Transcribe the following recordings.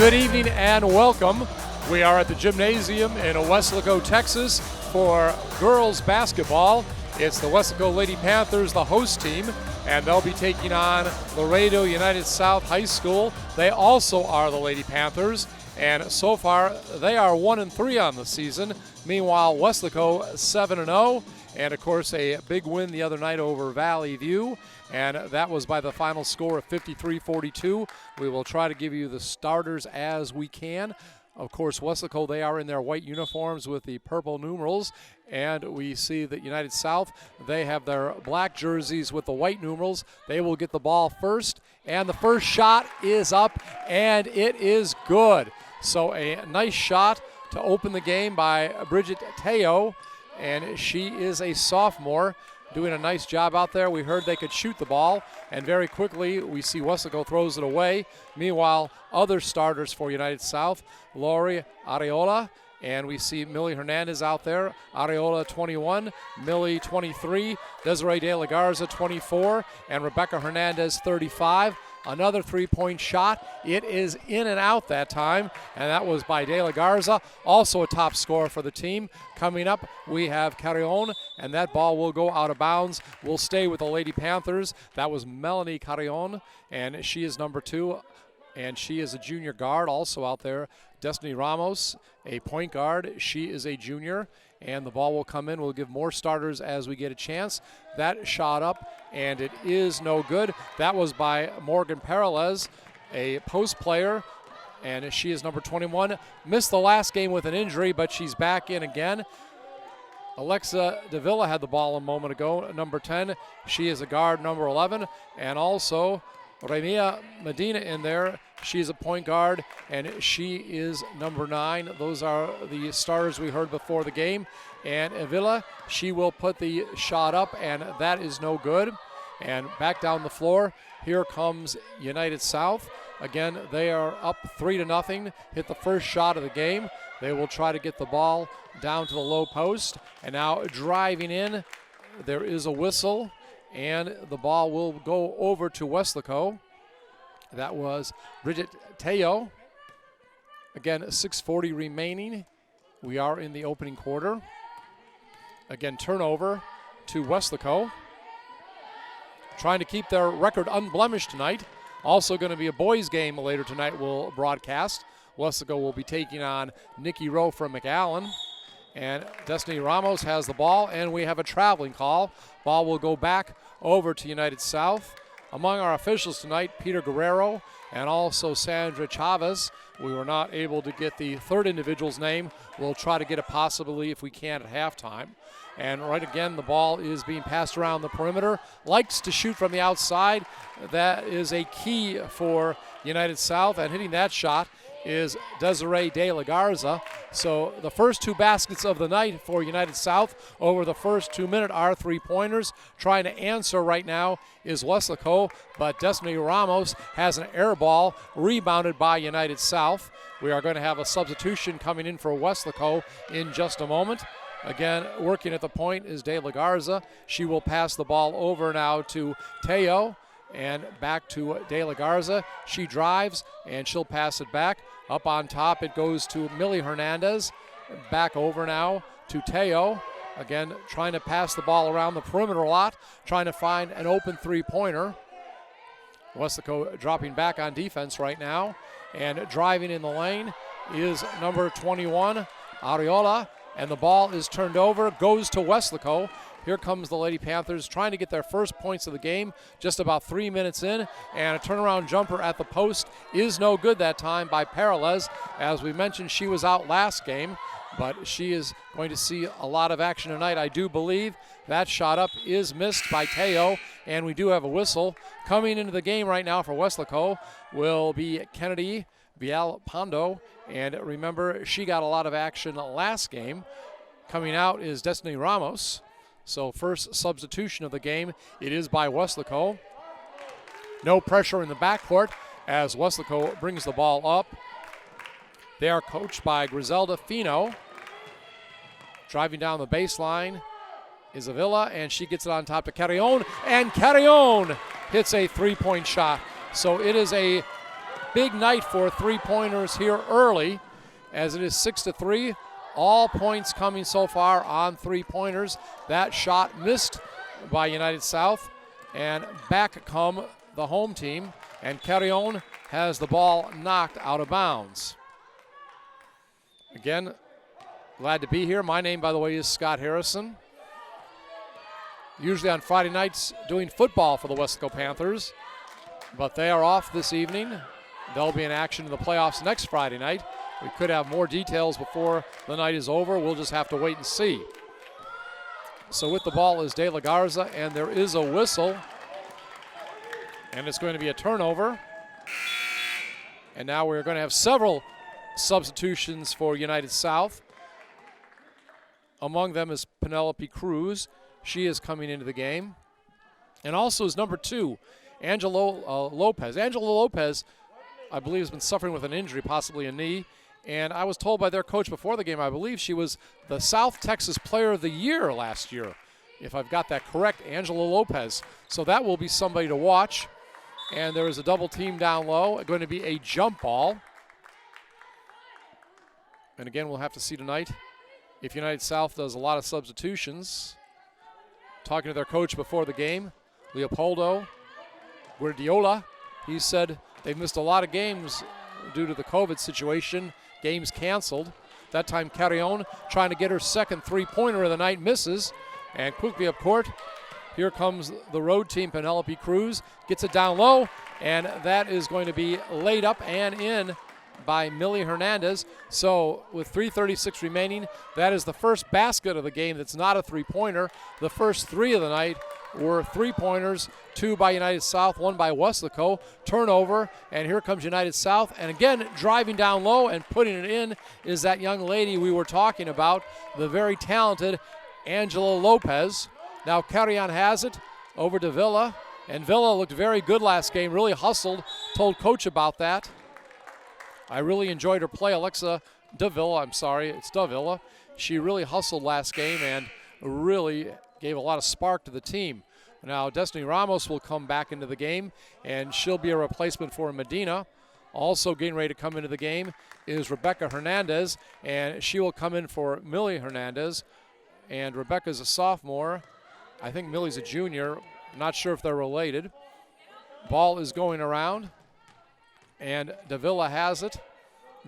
Good evening and welcome. We are at the gymnasium in Weslaco, Texas for girls basketball. It's the Weslaco Lady Panthers, the host team, and they'll be taking on Laredo United South High School. They also are the Lady Panthers, and so far they are 1-3 on the season. Meanwhile, Weslaco 7-0, and of course a big win the other night over Valley View, and that was by the final score of 53-42. We will try to give you the starters as we can. Of course, Weslaco, they are in their white uniforms with the purple numerals, and we see that United South, they have their black jerseys with the white numerals. They will get the ball first, and the first shot is up, and it is good. So a nice shot to open the game by Bridget Teo, and she is a sophomore, doing a nice job out there. We heard they could shoot the ball, and very quickly we see Weslaco throws it away. Meanwhile, other starters for United South, Lori Areola, and we see Millie Hernandez out there. Areola 21, Millie 23, Desiree De La Garza 24, and Rebecca Hernandez 35. Another three-point shot. It is in and out that time, and that was by De La Garza, also a top scorer for the team. Coming up, we have Carrion, and that ball will go out of bounds. We'll stay with the Lady Panthers. That was Melanie Carrion, and she is number 2, and she is a junior guard also out there. Destiny Ramos, a point guard. She is a junior, and the ball will come in. We'll give more starters as we get a chance. That shot up, and it is no good. That was by Morgan Peralez, a post player, and she is number 21. Missed the last game with an injury, but she's back in again. Alexa Davila had the ball a moment ago, number 10. She is a guard, number 11, and also Remia Medina in there. She's a point guard, and she is number 9. Those are the starters we heard before the game. And Avila, she will put the shot up, and that is no good. And back down the floor, here comes United South. Again, they are up 3-0, hit the first shot of the game. They will try to get the ball down to the low post. And now driving in, there is a whistle, and the ball will go over to Weslaco. That was Bridget Teo. Again, 6:40 remaining. We are in the opening quarter. Again, turnover to Weslaco. Trying to keep their record unblemished tonight. Also going to be a boys game later tonight we'll broadcast. Weslaco will be taking on Nikki Rowe from McAllen. And Destiny Ramos has the ball, and we have a traveling call. Ball will go back over to United South. Among our officials tonight, Peter Guerrero and also Sandra Chavez. We were not able to get the third individual's name. We'll try to get it possibly if we can at halftime. And right again, the ball is being passed around the perimeter. Likes to shoot from the outside. That is a key for United South, and hitting that shot is Desiree De La Garza. So the first 2 baskets of the night for United South over the first 2 minutes are 3-pointers. Trying to answer right now is Weslaco, but Destiny Ramos has an air ball rebounded by United South. We are going to have a substitution coming in for Weslaco in just a moment. Again, working at the point is De La Garza. She will pass the ball over now to Teo. And back to De La Garza. She drives, and she'll pass it back. Up on top, it goes to Millie Hernandez. Back over now to Teo. Again, trying to pass the ball around the perimeter a lot, trying to find an open three-pointer. Weslaco dropping back on defense right now. And driving in the lane is number 21, Areola. And the ball is turned over, goes to Weslaco. Here comes the Lady Panthers trying to get their first points of the game, just about 3 minutes in, and a turnaround jumper at the post is no good that time by Peralez. As we mentioned, she was out last game, but she is going to see a lot of action tonight, I do believe. That shot up is missed by Teo, and we do have a whistle. Coming into the game right now for Weslaco will be Kennedy Villalpando, and remember, she got a lot of action last game. Coming out is Destiny Ramos. So first substitution of the game, it is by Weslaco. No pressure in the backcourt as Weslaco brings the ball up. They are coached by Griselda Fino. Driving down the baseline is Avila, and she gets it on top to Carrion, and Carrion hits a 3-point shot. So it is a big night for three-pointers here early, as it is 6-3. All points coming so far on three-pointers. That shot missed by United South, and back come the home team, and Carrion has the ball knocked out of bounds. Again, glad to be here. My name, by the way, is Scott Harrison. Usually on Friday nights doing football for the Weslaco Panthers, but they are off this evening. They'll be in action in the playoffs next Friday night. We could have more details before the night is over. We'll just have to wait and see. So with the ball is De La Garza, and there is a whistle, and it's going to be a turnover. And now we're going to have several substitutions for United South. Among them is Penelope Cruz. She is coming into the game. And also is number 2, Angelo Lopez. Angelo Lopez, I believe, has been suffering with an injury, possibly a knee. And I was told by their coach before the game, I believe she was the South Texas Player of the Year last year, if I've got that correct, Angelo Lopez. So that will be somebody to watch. And there is a double team down low, going to be a jump ball. And again, we'll have to see tonight if United South does a lot of substitutions. Talking to their coach before the game, Leopoldo Guardiola, he said they've missed a lot of games due to the COVID situation, games canceled. That time Carrion trying to get her second three-pointer of the night, misses. And quickly up court, here comes the road team, Penelope Cruz, gets it down low, and that is going to be laid up and in by Millie Hernandez. So with 3:36 remaining, that is the first basket of the game that's not a three-pointer. The first 3 of the night were three-pointers, 2 by United South, 1 by Weslaco. Turnover, and here comes United South. And again, driving down low and putting it in is that young lady we were talking about, the very talented Angela Lopez. Now Carrion has it over to Villa, and Villa looked very good last game, really hustled, told coach about that. I really enjoyed her play. Alexa Davila, I'm sorry, it's Davila. She really hustled last game and really gave a lot of spark to the team. Now Destiny Ramos will come back into the game, and she'll be a replacement for Medina. Also getting ready to come into the game is Rebecca Hernandez, and she will come in for Millie Hernandez. And Rebecca's a sophomore. I think Millie's a junior. Not sure if they're related. Ball is going around, and Davila has it.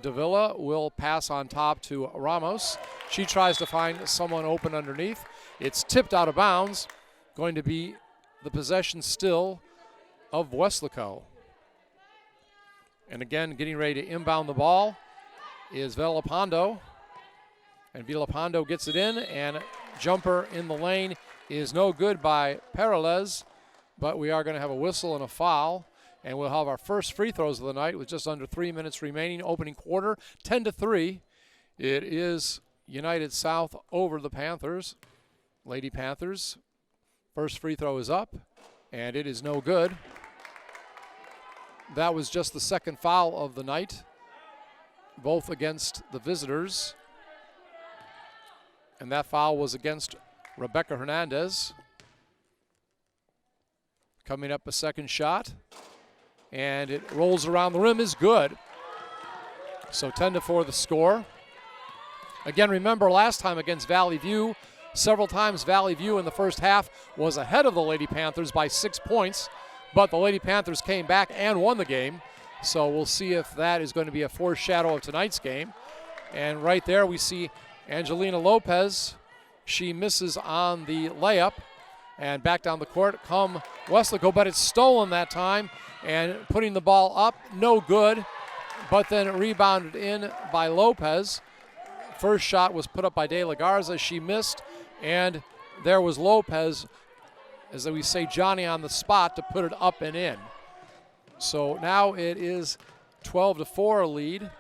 Davila will pass on top to Ramos. She tries to find someone open underneath. It's tipped out of bounds. Going to be the possession still of Weslaco. And again, getting ready to inbound the ball is Villalpando. And Villalpando gets it in, and jumper in the lane is no good by Peralez. But we are going to have a whistle and a foul. And we'll have our first free throws of the night with just under 3 minutes remaining. Opening quarter, 10-3. It is United South over the Panthers. Lady Panthers. First free throw is up, and it is no good. That was just the second foul of the night, both against the visitors. And that foul was against Rebecca Hernandez. Coming up a second shot. And it rolls around the rim, is good. So 10-4 the score. Again, remember last time against Valley View, several times Valley View in the first half was ahead of the Lady Panthers by 6 points, but the Lady Panthers came back and won the game. So we'll see if that is going to be a foreshadow of tonight's game. And right there we see Angelina Lopez. She misses on the layup. And back down the court come Weslaco, but it's stolen that time. And putting the ball up, no good, but then rebounded in by Lopez. First shot was put up by De La Garza. She missed, and there was Lopez, as we say, Johnny on the spot to put it up and in. So now it is 12-4 lead,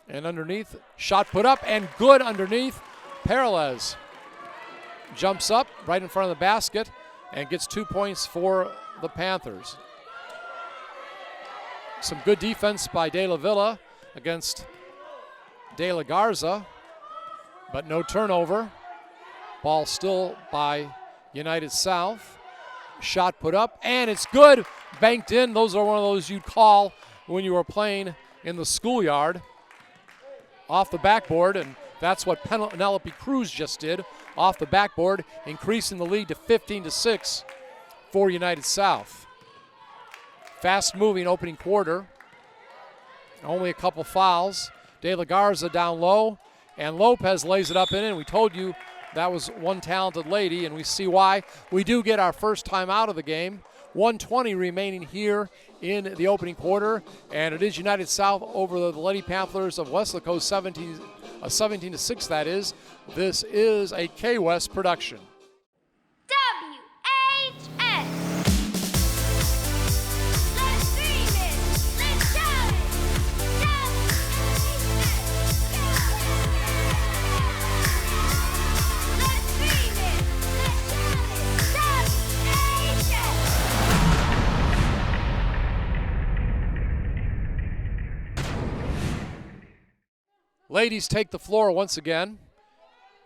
and underneath, shot put up and good underneath. Peralez jumps up right in front of the basket and gets 2 points for the Panthers. Some good defense by De La Villa against De La Garza, but no turnover. Ball still by United South. Shot put up, and it's good. Banked in. Those are one of those you'd call when you were playing in the schoolyard off the backboard, and that's what Penelope Cruz just did off the backboard, increasing the lead to 15-6 for United South. Fast-moving opening quarter. Only a couple fouls. De La Garza down low, and Lopez lays it up in, and we told you that was one talented lady, and we see why. We do get our first time out of the game. 1:20 remaining here in the opening quarter, and it is United South over the Lady Panthers of Weslaco, 17-6 that is. This is a K-West production. WHS. Let's dream it. Let's shout it. Let's dream it. Let's shout it. WHS. Ladies take the floor once again,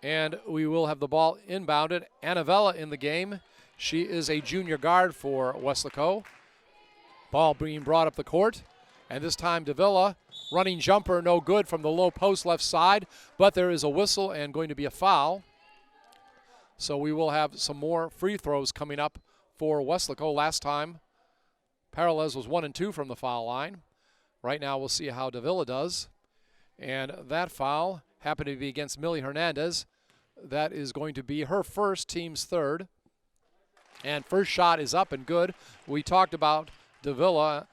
and we will have the ball inbounded. Annavella in the game. She is a junior guard for Weslaco. Ball being brought up the court, and this time Davila, running jumper, no good from the low post left side, but there is a whistle and going to be a foul. So we will have some more free throws coming up for Weslaco. Last time, Paralez was 1 and 2 from the foul line. Right now we'll see how Davila does. And that foul happened to be against Millie Hernandez. That is going to be her first, team's third. And first shot is up and good. We talked about Davila.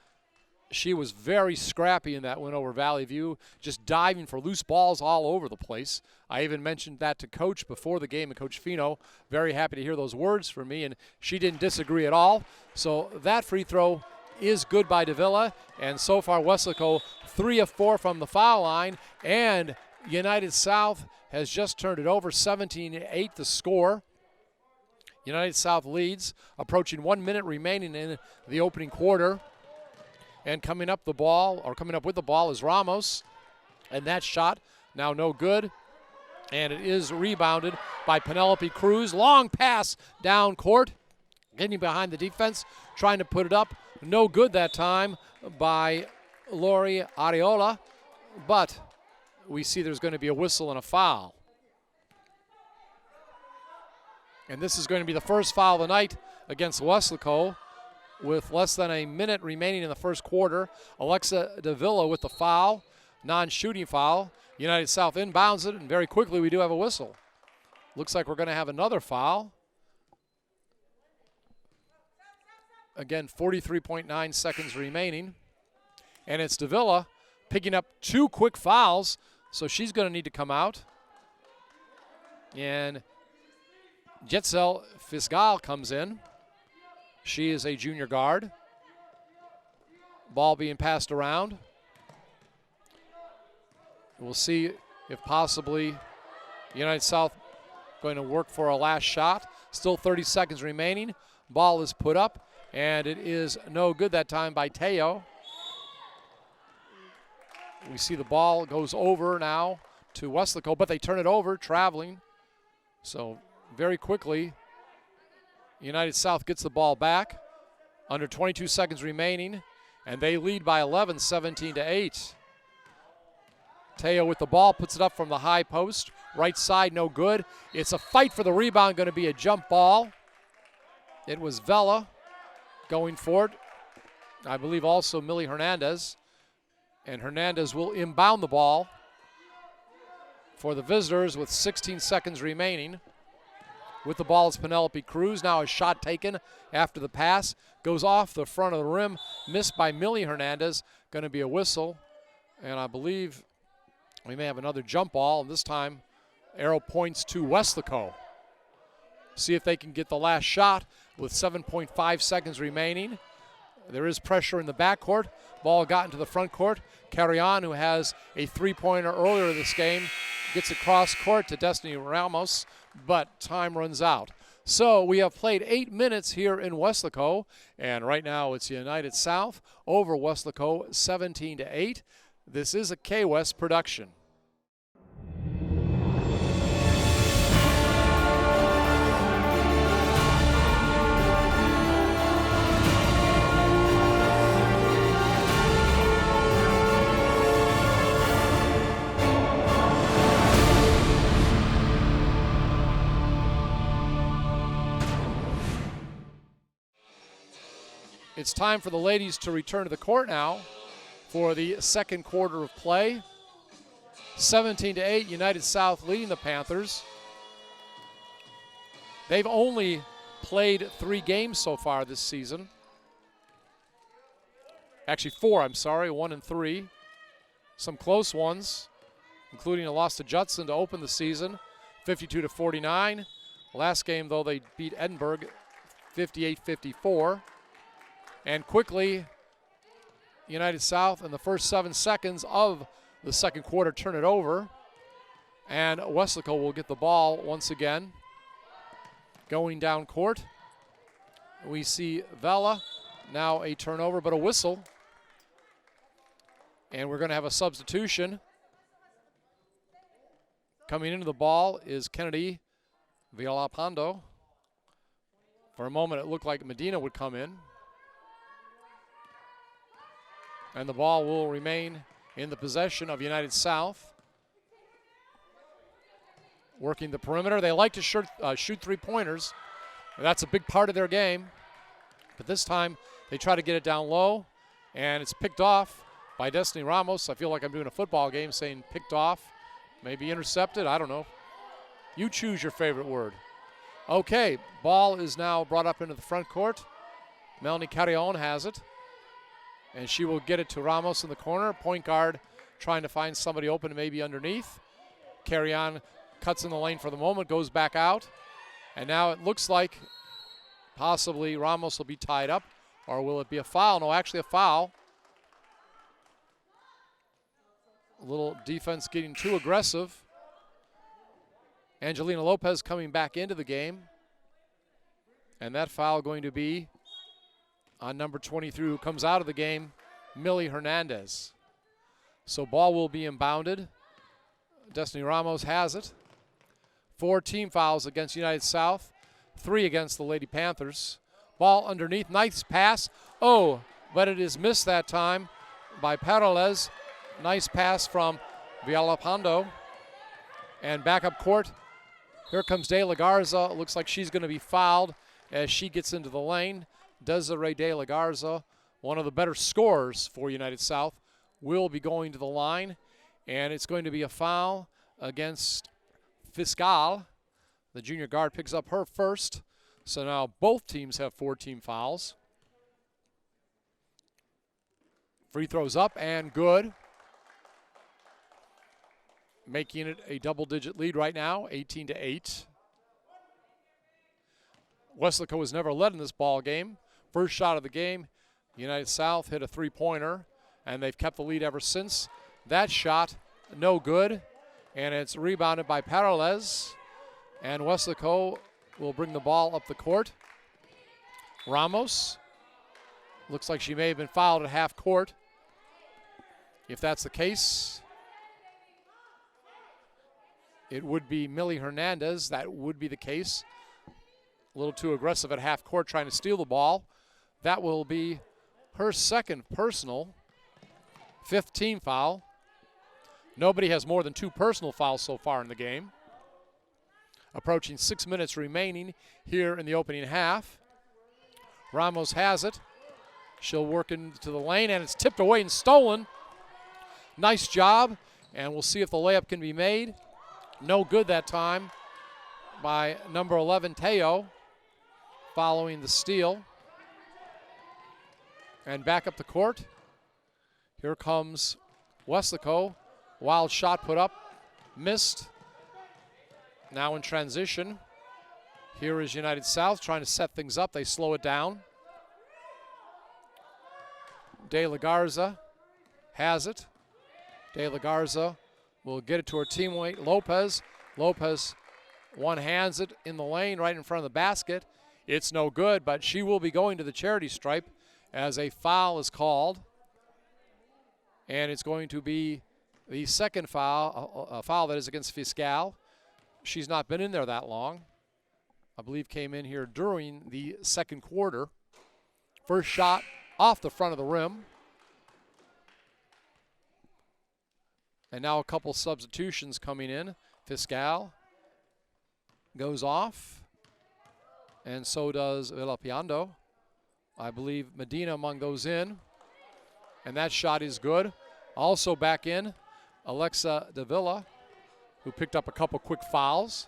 She was very scrappy in that win over Valley View, just diving for loose balls all over the place. I even mentioned that to Coach before the game, and Coach Fino, very happy to hear those words from me, and she didn't disagree at all. So that free throw is good by Davila, and so far Weslaco 3 of 4 from the foul line, and United South has just turned it over, 17-8 the score. United South leads, approaching 1 minute remaining in the opening quarter. And coming up with the ball is Ramos, and that shot now no good. And it is rebounded by Penelope Cruz. Long pass down court, getting behind the defense, trying to put it up. No good that time by Lori Areola, but we see there's going to be a whistle and a foul. And this is going to be the first foul of the night against Weslaco with less than a minute remaining in the first quarter. Alexa Davila with the foul, non-shooting foul. United South inbounds it, and very quickly we do have a whistle. Looks like we're going to have another foul. Again, 43.9 seconds remaining. And it's Davila picking up 2 quick fouls, so she's going to need to come out. And Jetzel Fiscal comes in. She is a junior guard. Ball being passed around. We'll see if possibly United South going to work for a last shot. Still 30 seconds remaining. Ball is put up, and it is no good that time by Teo. We see the ball goes over now to Weslaco, but they turn it over, traveling. So very quickly, United South gets the ball back. Under 22 seconds remaining, and they lead by 11, 17-8. Teo with the ball, puts it up from the high post. Right side, no good. It's a fight for the rebound, going to be a jump ball. It was Vela going for it. I believe also Millie Hernandez. And Hernandez will inbound the ball for the visitors with 16 seconds remaining. With the ball is Penelope Cruz. Now a shot taken after the pass. Goes off the front of the rim. Missed by Millie Hernandez. Going to be a whistle. And I believe we may have another jump ball. And this time, arrow points to Weslaco. See if they can get the last shot with 7.5 seconds remaining. There is pressure in the backcourt. Ball got into the front court. Carrion, who has a three-pointer earlier this game, gets across court to Destiny Ramos, but time runs out. So we have played 8 minutes here in Weslaco, and right now it's United South over Weslaco 17-8. This is a K-West production. It's time for the ladies to return to the court now for the second quarter of play. 17-8, United South leading the Panthers. They've only played 3 games so far this season. Actually 4, I'm sorry, 1 and 3. Some close ones, including a loss to Judson to open the season, 52-49. Last game, though, they beat Edinburgh 58-54. And quickly, United South in the first 7 seconds of the second quarter turn it over. And Weslaco will get the ball once again. Going down court, we see Vela, now a turnover, but a whistle. And we're going to have a substitution. Coming into the ball is Kennedy Villalpando. For a moment, it looked like Medina would come in. And the ball will remain in the possession of United South. Working the perimeter. They like to shoot 3-pointers. That's a big part of their game. But this time, they try to get it down low, and it's picked off by Destiny Ramos. I feel like I'm doing a football game saying picked off, maybe intercepted, I don't know. You choose your favorite word. Okay, ball is now brought up into the front court. Melanie Carrion has it, and she will get it to Ramos in the corner. Point guard trying to find somebody open maybe underneath. Carrion cuts in the lane for the moment, goes back out, and now it looks like possibly Ramos will be tied up, or will it be a foul? No, actually a foul. A little defense getting too aggressive. Angelina Lopez coming back into the game, and that foul going to be on number 23, who comes out of the game, Millie Hernandez. So ball will be inbounded. Destiny Ramos has it. 4 team fouls against United South, 3 against the Lady Panthers. Ball underneath, nice pass. Oh, but it is missed that time by Peralez. Nice pass from Villalpando. And back up court, here comes De La Garza. Looks like she's going to be fouled as she gets into the lane. Desiree De La Garza, one of the better scorers for United South, will be going to the line. And it's going to be a foul against Fiscal. The junior guard picks up her first. So now both teams have 4 team fouls. Free throws up and good. Making it a double-digit lead right now, 18-8. Weslaco has never led in this ball game. First shot of the game, United South hit a 3-pointer, and they've kept the lead ever since. That shot, no good, and it's rebounded by Peralez. And Weslaco will bring the ball up the court. Ramos, looks like she may have been fouled at half court. If that's the case, it would be Millie Hernandez. That would be the case. A little too aggressive at half court trying to steal the ball. That will be her second personal, 5th team foul. Nobody has more than 2 personal fouls so far in the game. Approaching 6 minutes remaining here in the opening half. Ramos has it. She'll work into the lane, and it's tipped away and stolen. Nice job, and we'll see if the layup can be made. No good that time by number 11, Teo, following the steal. And back up the court. Here comes Weslaco. Wild shot put up, missed. Now in transition. Here is United South trying to set things up. They slow it down. De La Garza has it. De La Garza will get it to her teammate, Lopez. Lopez one-hands it in the lane right in front of the basket. It's no good, but she will be going to the charity stripe as a foul is called. And it's going to be the second foul, a foul that is against Fiscal. She's not been in there that long. I believe came in here during the second quarter. First shot off the front of the rim. And now a couple substitutions coming in. Fiscal goes off, and so does Villapiando. I believe Medina among those in. And that shot is good. Also back in, Alexa Davila, who picked up a couple quick fouls.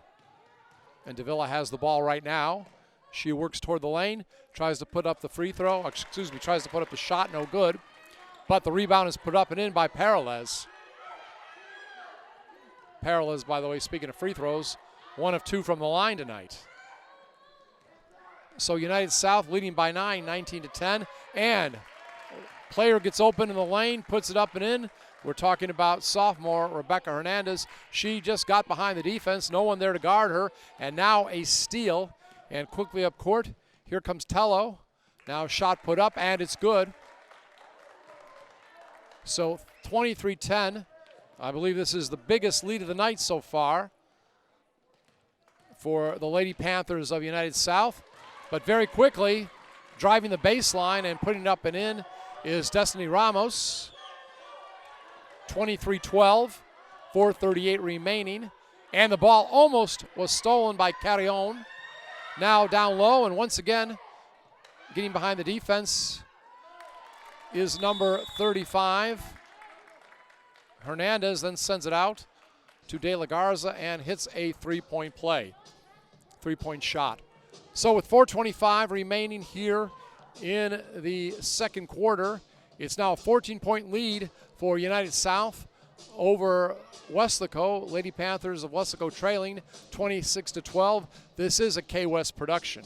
And Davila has the ball right now. She works toward the lane, tries to put up the free throw, tries to put up the shot, no good. But the rebound is put up and in by Paralez. Paralez, by the way, speaking of free throws, 1 of 2 from the line tonight. So United South leading by 9, 19-10. And player gets open in the lane, puts it up and in. We're talking about sophomore Rebecca Hernandez. She just got behind the defense, no one there to guard her, and now a steal. And quickly up court, here comes Tello. Now shot put up, and it's good. So 23-10. I believe this is the biggest lead of the night so far for the Lady Panthers of United South. But very quickly, driving the baseline and putting it up and in is Destiny Ramos. 23-12, 4:38 remaining. And the ball almost was stolen by Carrion. Now down low, and once again, getting behind the defense is number 35. Hernandez then sends it out to De La Garza and hits a three-point play, three-point shot. So with 4:25 remaining here in the second quarter, it's now a 14-point lead for United South over Weslaco. Lady Panthers of Weslaco trailing 26-12. This is a K-West production.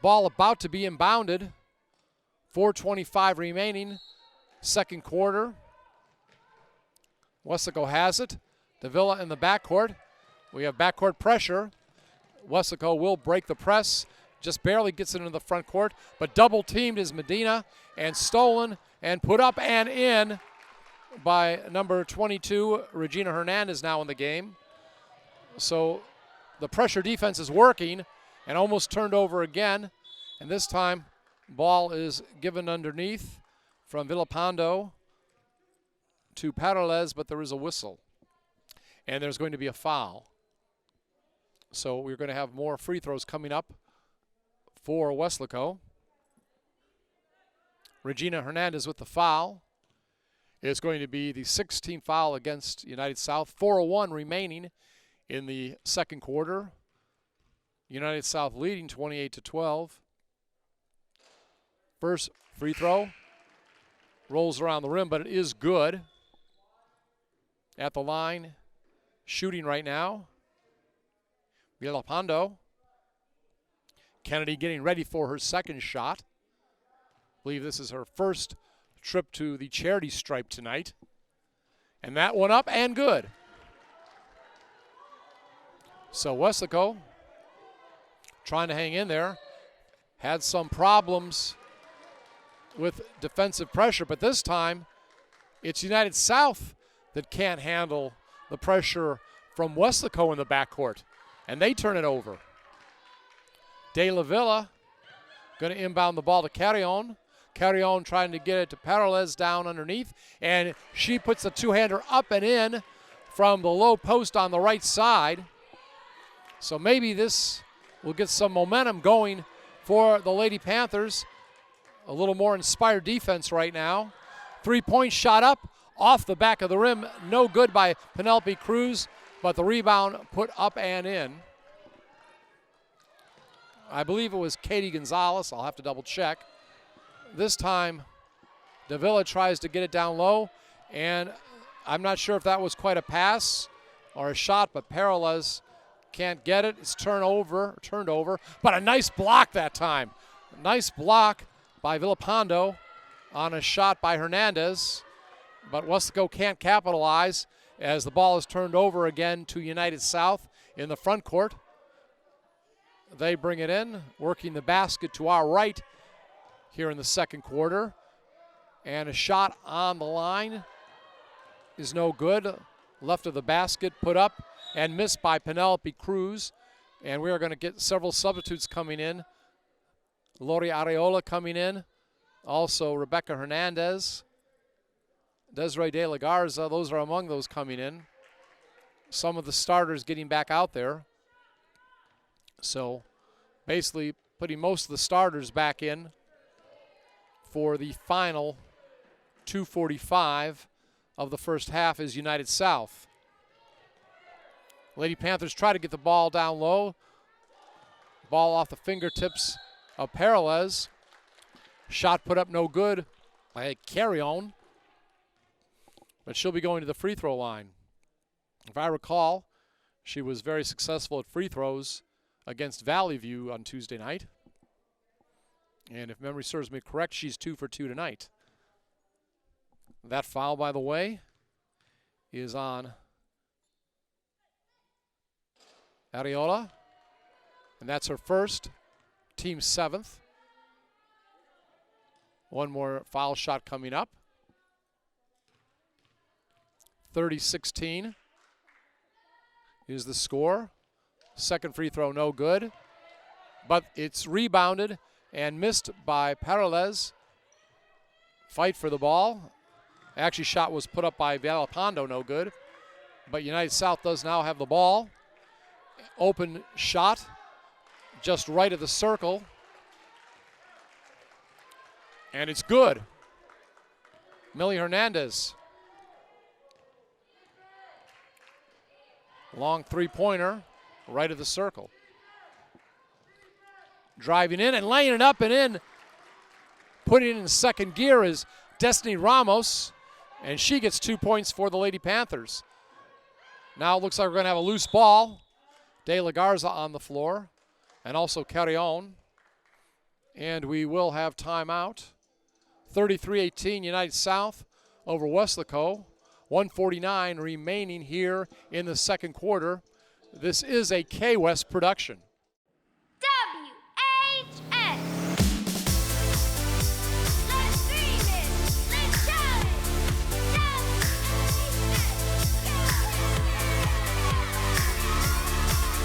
Ball about to be inbounded. 4:25 remaining, second quarter. Weslaco has it. Davila in the backcourt. We have backcourt pressure. Weslaco will break the press. Just barely gets it into the front court, but double teamed is Medina and stolen and put up and in by number 22, Regina Hernandez, now in the game. So the pressure defense is working and almost turned over again. And this time, ball is given underneath from Villapando to Paralez, but there is a whistle. And there's going to be a foul. So we're going to have more free throws coming up for Weslaco. Regina Hernandez with the foul. It's going to be the 16th foul against United South. 4:01 remaining in the second quarter. United South leading 28-12. First free throw rolls around the rim, but it is good. At the line, shooting right now. Villapando. Kennedy getting ready for her second shot. I believe this is her first trip to the charity stripe tonight. And that one up and good. So Weslaco trying to hang in there. Had some problems with defensive pressure, but this time it's United South that can't handle the pressure from Weslaco in the backcourt, and they turn it over. De La Villa going to inbound the ball to Carrion. Carrion trying to get it to Paralez down underneath, and she puts the two-hander up and in from the low post on the right side. So maybe this will get some momentum going for the Lady Panthers. A little more inspired defense right now. Three-point shot up off the back of the rim. No good by Penelope Cruz, but the rebound put up and in. I believe it was Katie Gonzalez. I'll have to double check. This time, Davila tries to get it down low, and I'm not sure if that was quite a pass or a shot, but Paralez can't get it. It's turned over, but a nice block that time. Nice block by Villapando on a shot by Hernandez, but Weslaco can't capitalize as the ball is turned over again to United South in the front court. They bring it in, working the basket to our right here in the second quarter. And a shot on the line is no good. Left of the basket, put up and missed by Penelope Cruz. And we are going to get several substitutes coming in. Lori Areola coming in. Also Rebecca Hernandez. Desiree De La Garza, those are among those coming in. Some of the starters getting back out there. So basically putting most of the starters back in for the final 2:45 of the first half is United South. Lady Panthers try to get the ball down low. Ball off the fingertips of Peralez. Shot put up no good by Carrion. But she'll be going to the free throw line. If I recall, she was very successful at free throws against Valley View on Tuesday night. And if memory serves me correct, she's 2 for 2 tonight. That foul, by the way, is on Areola. And that's her first, team 7th. One more foul shot coming up. 30-16 is the score. Second free throw no good. But it's rebounded and missed by Peralez. Fight for the ball. Actually, shot was put up by Valapondo, no good. But United South does now have the ball. Open shot, just right of the circle. And it's good. Millie Hernandez. Long three-pointer, right of the circle. Driving in and laying it up and in. Putting it in second gear is Destiny Ramos. And she gets 2 points for the Lady Panthers. Now it looks like we're going to have a loose ball. De La Garza on the floor. And also Carrion. And we will have timeout. 33-18 United South over Weslaco. 1:49 remaining here in the second quarter. This is a K-West production. WHS. Let's dream it. Let's shout it.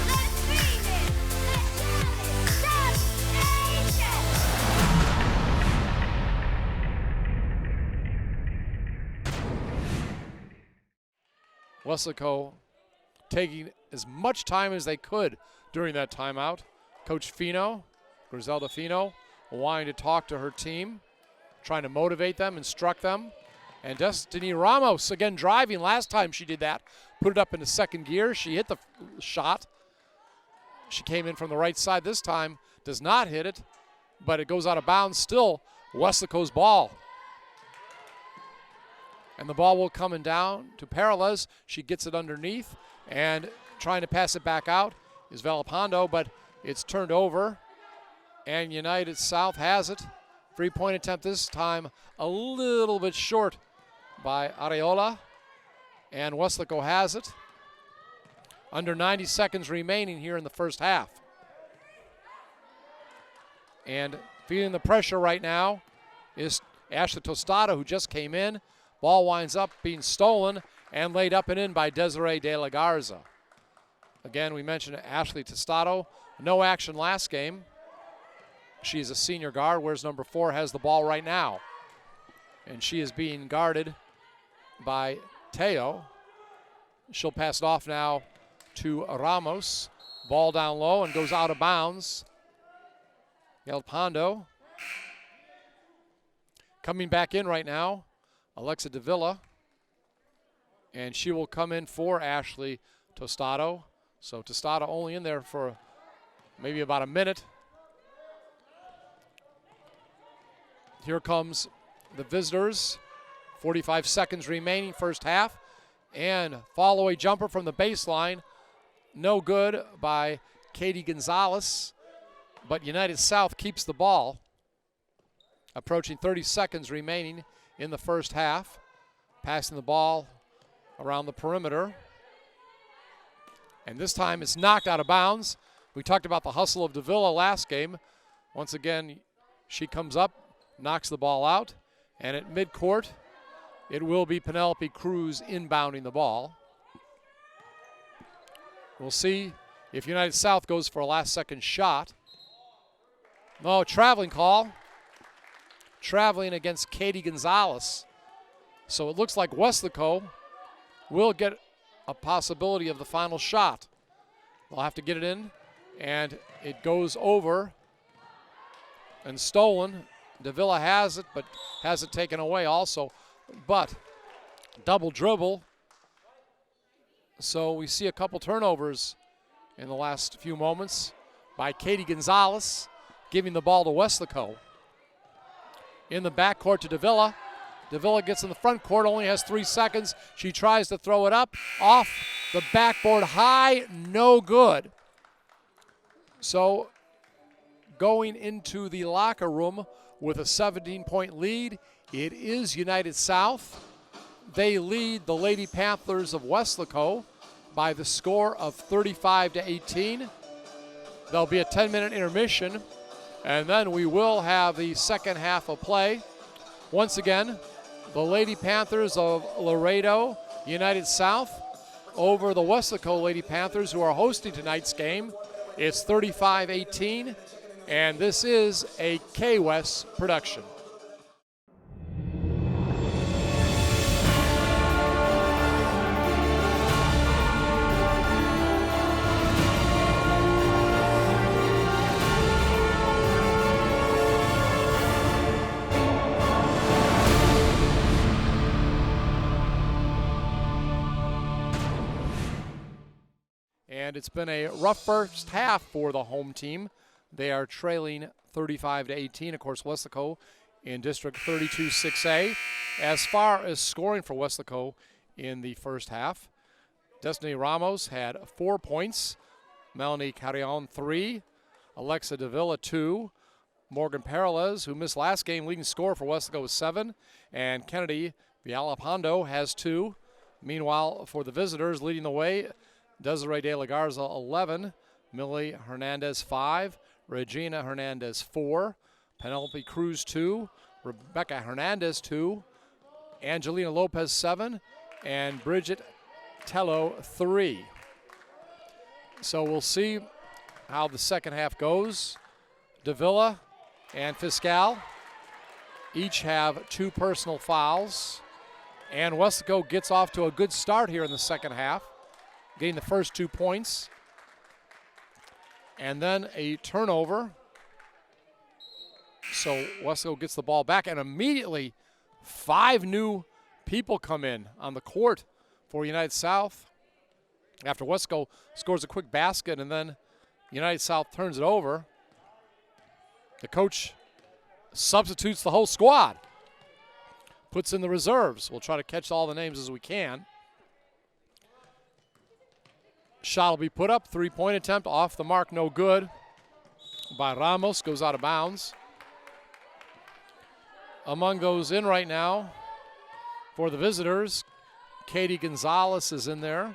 Let's dream it. Let's shout it. Weslaco taking as much time as they could during that timeout. Coach Fino, Griselda Fino, wanting to talk to her team, trying to motivate them, instruct them. And Destiny Ramos, again driving. Last time she did that, put it up into second gear. She hit the shot. She came in from the right side this time, does not hit it, but it goes out of bounds. Still Weslaco's ball. And the ball will come down to Peralez. She gets it underneath and trying to pass it back out is Valapondo, but it's turned over. And United South has it. Three-point attempt this time a little bit short by Areola. And Weslaco has it. Under 90 seconds remaining here in the first half. And feeling the pressure right now is Ashley Tostada, who just came in. Ball winds up being stolen and laid up and in by Desiree De La Garza. Again, we mentioned Ashley Tostado. No action last game. She's a senior guard, whereas number 4 has the ball right now. And she is being guarded by Teo. She'll pass it off now to Ramos. Ball down low and goes out of bounds. Gelpando. Coming back in right now, Alexa Davila, and she will come in for Ashley Tostado. So Tostado only in there for maybe about a minute. Here comes the visitors. 45 seconds remaining, first half. And follow-away jumper from the baseline. No good by Katie Gonzalez, but United South keeps the ball. Approaching 30 seconds remaining in the first half. Passing the ball around the perimeter. And this time it's knocked out of bounds. We talked about the hustle of Davila last game. Once again, she comes up, knocks the ball out, And at midcourt, it will be Penelope Cruz inbounding the ball. We'll see if United South goes for a last-second shot. No, traveling call. Traveling against Katie Gonzalez. So it looks like Weslaco will get a possibility of the final shot. They'll have to get it in, and it goes over and stolen. Davila has it, but has it taken away also. But double dribble. So we see a couple turnovers in the last few moments by Katie Gonzalez, giving the ball to Weslaco. In the backcourt to Davila. Davila gets in the front court, only has 3 seconds. She tries to throw it up, off the backboard high, no good. So going into the locker room with a 17-point lead, it is United South. They lead the Lady Panthers of Weslaco by the score of 35-18. There'll be a 10-minute intermission, and then we will have the second half of play. Once again, the Lady Panthers of Laredo, United South, over the Weslaco Lady Panthers, who are hosting tonight's game. It's 35-18, and this is a K-West production. And it's been a rough first half for the home team. They are trailing 35-18. Of course, Weslaco in District 32-6A. As far as scoring for Weslaco in the first half, Destiny Ramos had 4 points. Melanie Carrion 3. Alexa Davila 2. Morgan Peralez, who missed last game, leading scorer for Weslaco with 7. And Kennedy Villalpando has 2. Meanwhile, for the visitors, leading the way, Desiree De La Garza 11, Millie Hernandez 5, Regina Hernandez 4, Penelope Cruz 2, Rebecca Hernandez 2, Angelina Lopez 7, and Bridget Tello 3. So we'll see how the second half goes. Davila and Fiscal each have 2 personal fouls, and Weslaco gets off to a good start here in the second half, getting the first 2 points. And then a turnover. So Weslaco gets the ball back, and immediately 5 new people come in on the court for United South. After Weslaco scores a quick basket, and then United South turns it over. The coach substitutes the whole squad, puts in the reserves. We'll try to catch all the names as we can. Shot will be put up. 3-point attempt off the mark, no good. By Ramos, goes out of bounds. Among those in right now for the visitors, Katie Gonzalez is in there.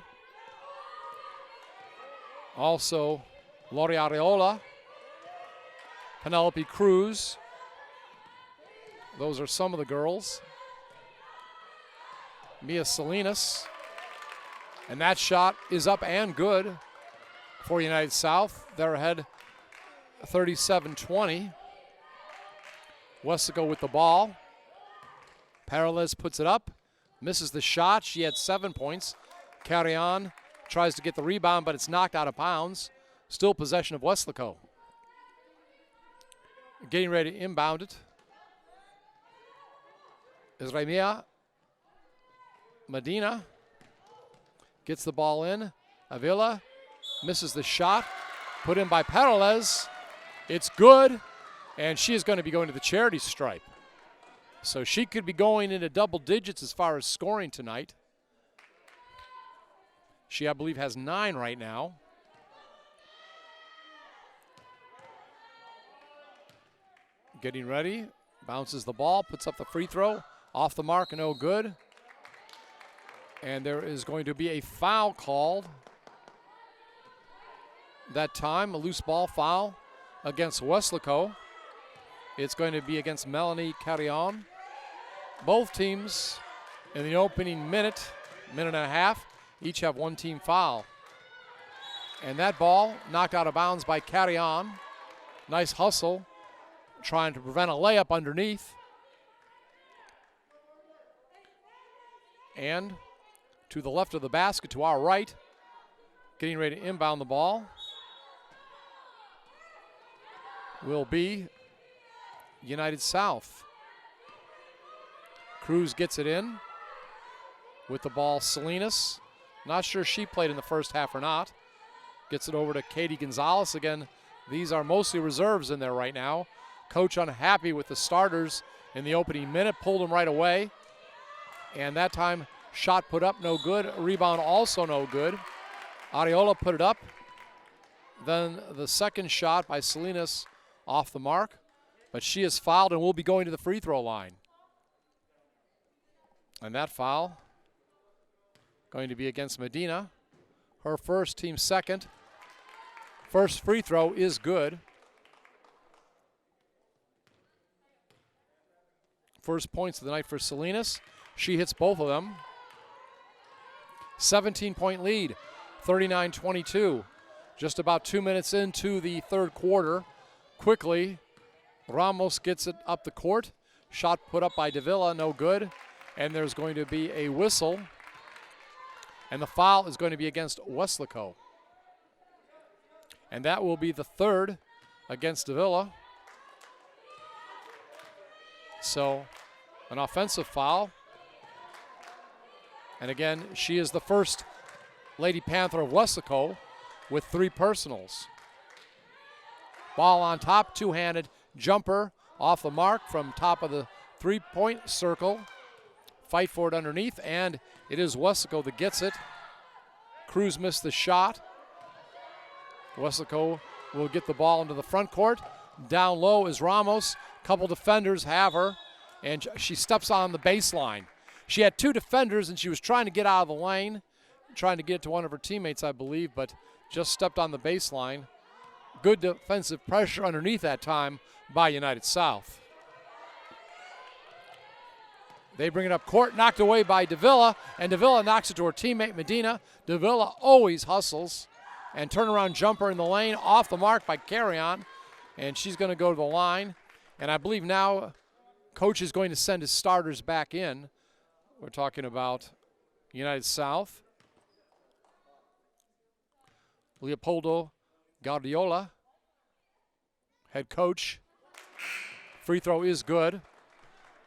Also, Lori Areola, Penelope Cruz. Those are some of the girls. Mia Salinas. And that shot is up and good for United South. They're ahead 37-20. Weslaco with the ball. Peralez puts it up, misses the shot. She had 7 points. Carrion tries to get the rebound, but it's knocked out of bounds. Still possession of Weslaco. Getting ready to inbound it is Raimia Medina. Gets the ball in. Avila misses the shot. Put in by Peralez. It's good. And she is going to be going to the charity stripe. So she could be going into double digits as far as scoring tonight. She, I believe, has 9 right now. Getting ready. Bounces the ball. Puts up the free throw. Off the mark, no good. And there is going to be a foul called. That time, a loose ball foul against Weslaco. It's going to be against Melanie Carrion. both teams in the opening minute and a half, each have one team foul. And that ball knocked out of bounds by Carrion. Nice hustle, trying to prevent a layup underneath. And to the left of the basket, to our right, getting ready to inbound the ball, will be United South. Cruz gets it in. With the ball, Salinas. Not sure she played in the first half or not. Gets it over to Katie Gonzalez. Again, these are mostly reserves in there right now. Coach unhappy with the starters in the opening minute. Pulled them right away. And that time, shot put up, no good. Rebound also no good. Ariola put it up. Then the second shot by Salinas off the mark. But she is fouled and will be going to the free throw line. And that foul going to be against Medina. Her first, team second. First free throw is good. First points of the night for Salinas. She hits both of them. 17-point lead, 39-22. Just about 2 minutes into the third quarter. Quickly, Ramos gets it up the court. Shot put up by Davila, no good. And there's going to be a whistle. And the foul is going to be against Weslaco. And that will be the third against Davila. So, an offensive foul. And again, she is the first Lady Panther of Weslaco with 3 personals. Ball on top, two-handed jumper off the mark from top of the three-point circle. Fight for it underneath, and it is Weslaco that gets it. Cruz missed the shot. Weslaco will get the ball into the front court. Down low is Ramos. Couple defenders have her, and she steps on the baseline. She had 2 defenders, and she was trying to get out of the lane, trying to get it to one of her teammates, I believe, but just stepped on the baseline. Good defensive pressure underneath that time by United South. They bring it up court, knocked away by Davila, and Davila knocks it to her teammate Medina. Davila always hustles, and turnaround jumper in the lane, off the mark by Carrion, and she's going to go to the line. And I believe now Coach is going to send his starters back in. We're talking about United South. Leopoldo Guardiola, head coach. Free throw is good.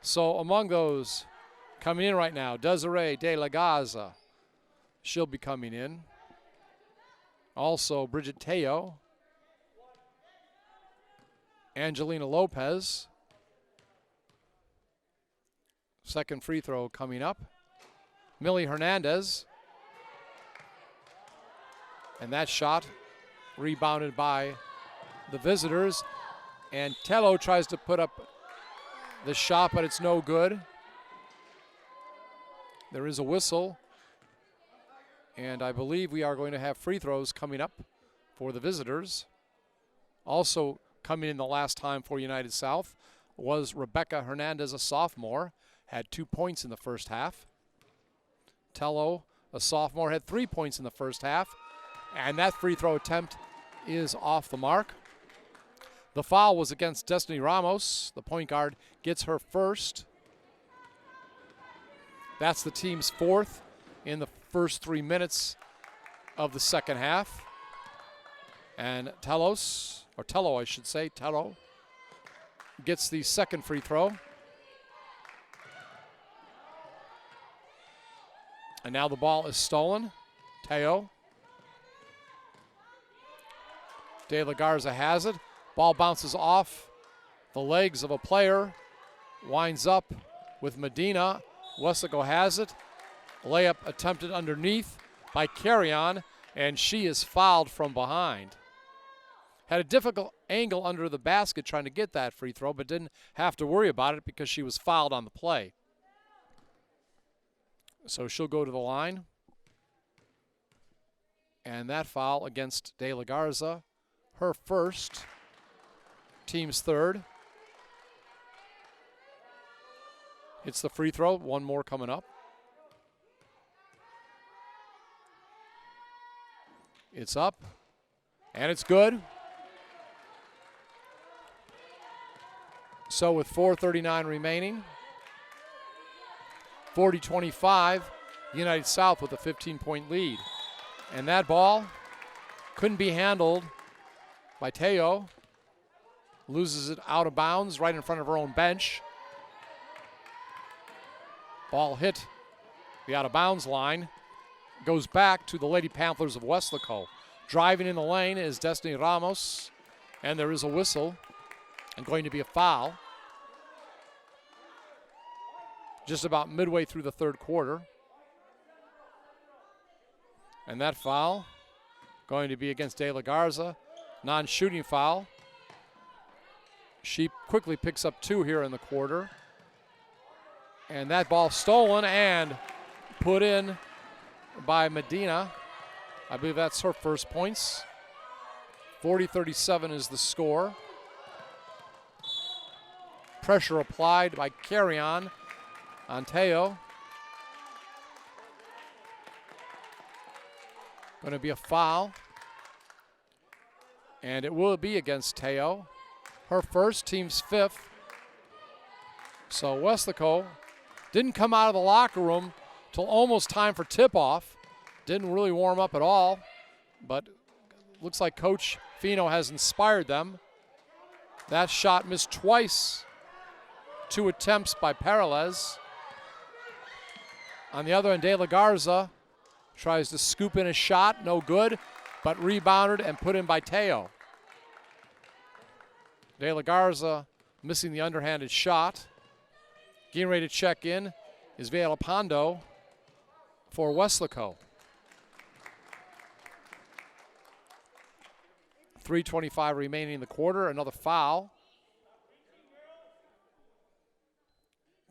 So among those coming in right now, Desiree De La Gaza, she'll be coming in. Also Bridget Teo, Angelina Lopez. Second free throw coming up. Millie Hernandez. And that shot rebounded by the visitors. And Tello tries to put up the shot, but it's no good. There is a whistle. And I believe we are going to have free throws coming up for the visitors. Also coming in the last time for United South was Rebecca Hernandez, a sophomore. Had 2 points in the first half. Tello, a sophomore, had 3 points in the first half. And that free throw attempt is off the mark. The foul was against Destiny Ramos. The point guard gets her first. That's the team's fourth in the first 3 minutes of the second half. And Tello, I should say, Tello gets the second free throw. And now the ball is stolen. Teo. De La Garza has it. Ball bounces off the legs of a player. Winds up with Medina. Weslaco has it. Layup attempted underneath by Carrion, and she is fouled from behind. Had a difficult angle under the basket trying to get that free throw, but didn't have to worry about it because she was fouled on the play. So she'll go to the line. And that foul against De La Garza, her first, team's third. hits the free throw. One more coming up. It's up, and it's good. So with 4:39 remaining, 40-25, United South with a 15-point lead. And that ball couldn't be handled by Teo. Loses it out of bounds right in front of her own bench. Ball hit the out of bounds line. Goes back to the Lady Panthers of Weslaco. Driving in the lane is Destiny Ramos. And there is a whistle and going to be a foul. Just about midway through the third quarter. And that foul going to be against De La Garza. Non-shooting foul. She quickly picks up 2 here in the quarter. And that ball stolen and put in by Medina. I believe that's her first points. 40-37 is the score. Pressure applied by Carrion on Teo. Going to be a foul. And it will be against Teo. Her first, team's 5th. So Weslaco didn't come out of the locker room till almost time for tip-off. Didn't really warm up at all, but looks like Coach Fino has inspired them. That shot missed twice. 2 attempts by Peralez. On the other end, De La Garza tries to scoop in a shot, no good, but rebounded and put in by Teo. De La Garza missing the underhanded shot. Getting ready to check in is Villalpando for Weslaco. 3:25 remaining in the quarter. Another foul.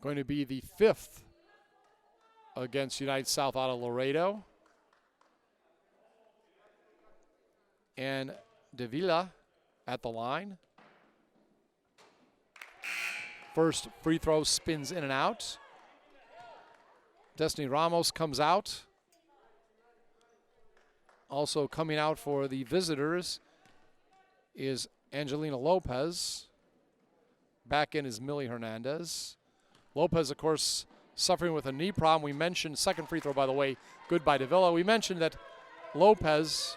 Going to be the 5th against United South out of Laredo. And Davila at the line. First free throw spins in and out. Destiny Ramos comes out. Also coming out for the visitors is Angelina Lopez. Back in is Millie Hernandez. Lopez, of course, suffering with a knee problem. We mentioned, second free throw, by the way, good by Davila. We mentioned that Lopez,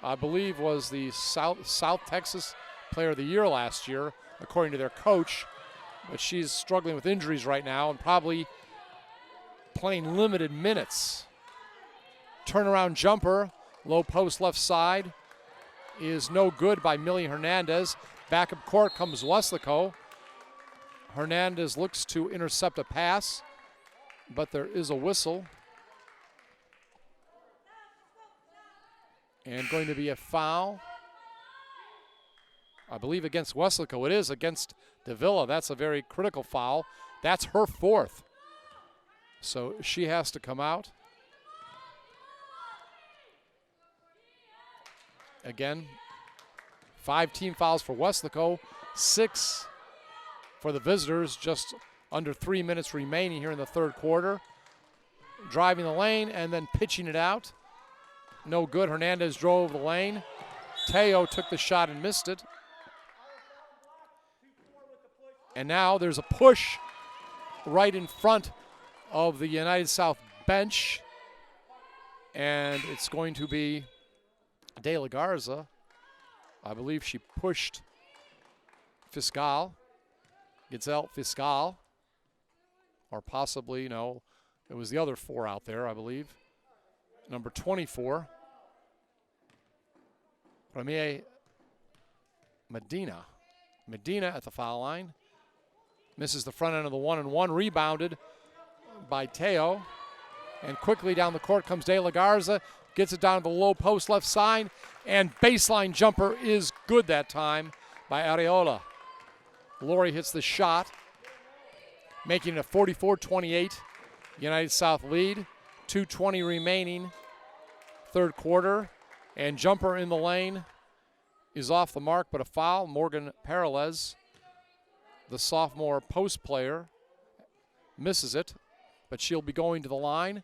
I believe, was the South Texas Player of the Year last year, according to their coach. But she's struggling with injuries right now and probably playing limited minutes. Turnaround jumper, low post left side, is no good by Millie Hernandez. Back up court comes Weslaco. Hernandez looks to intercept a pass, but there is a whistle. And going to be a foul. I believe against Weslaco. It is against Davila. That's a very critical foul. That's her 4th. So she has to come out. Again, 5 team fouls for Weslaco, 6 for the visitors, just under 3 minutes remaining here in the third quarter. Driving the lane and then pitching it out. No good. Hernandez drove the lane. Teo took the shot and missed it. And now there's a push right in front of the United South bench. And it's going to be De La Garza. I believe she pushed Fiscal. Gitzel Fiscal. Or possibly, no, it was the other 4 out there, I believe. Number 24. Premier Medina. Medina at the foul line. Misses the front end of the 1-and-1. Rebounded by Teo. And quickly down the court comes De La Garza. Gets it down to the low post left side. And baseline jumper is good that time by Areola. Lori hits the shot, making it a 44-28 United South lead. 2:20 remaining, third quarter. And jumper in the lane is off the mark, but a foul. Morgan Peralez, the sophomore post player, misses it, but she'll be going to the line.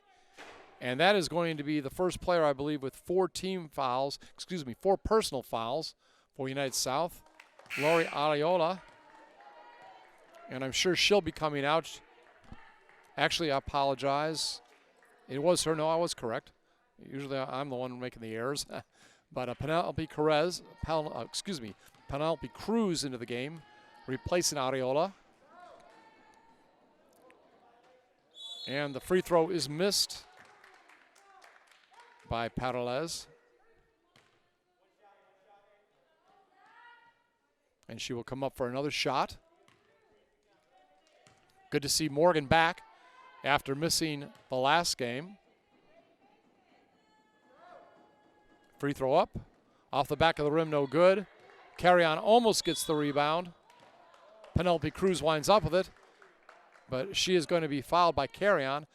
And that is going to be the first player, I believe, with 4 personal fouls for United South, Lori Ariola. And I'm sure she'll be coming out. Actually, I apologize. It was her. No, I was correct. Usually I'm the one making the errors. But Penelope Cruz into the game, replacing Ariola. And the free throw is missed by Parales. And she will come up for another shot. Good to see Morgan back after missing the last game. Free throw up. Off the back of the rim, no good. Carry-on almost gets the rebound. Penelope Cruz winds up with it, but she is going to be fouled by Carry-on.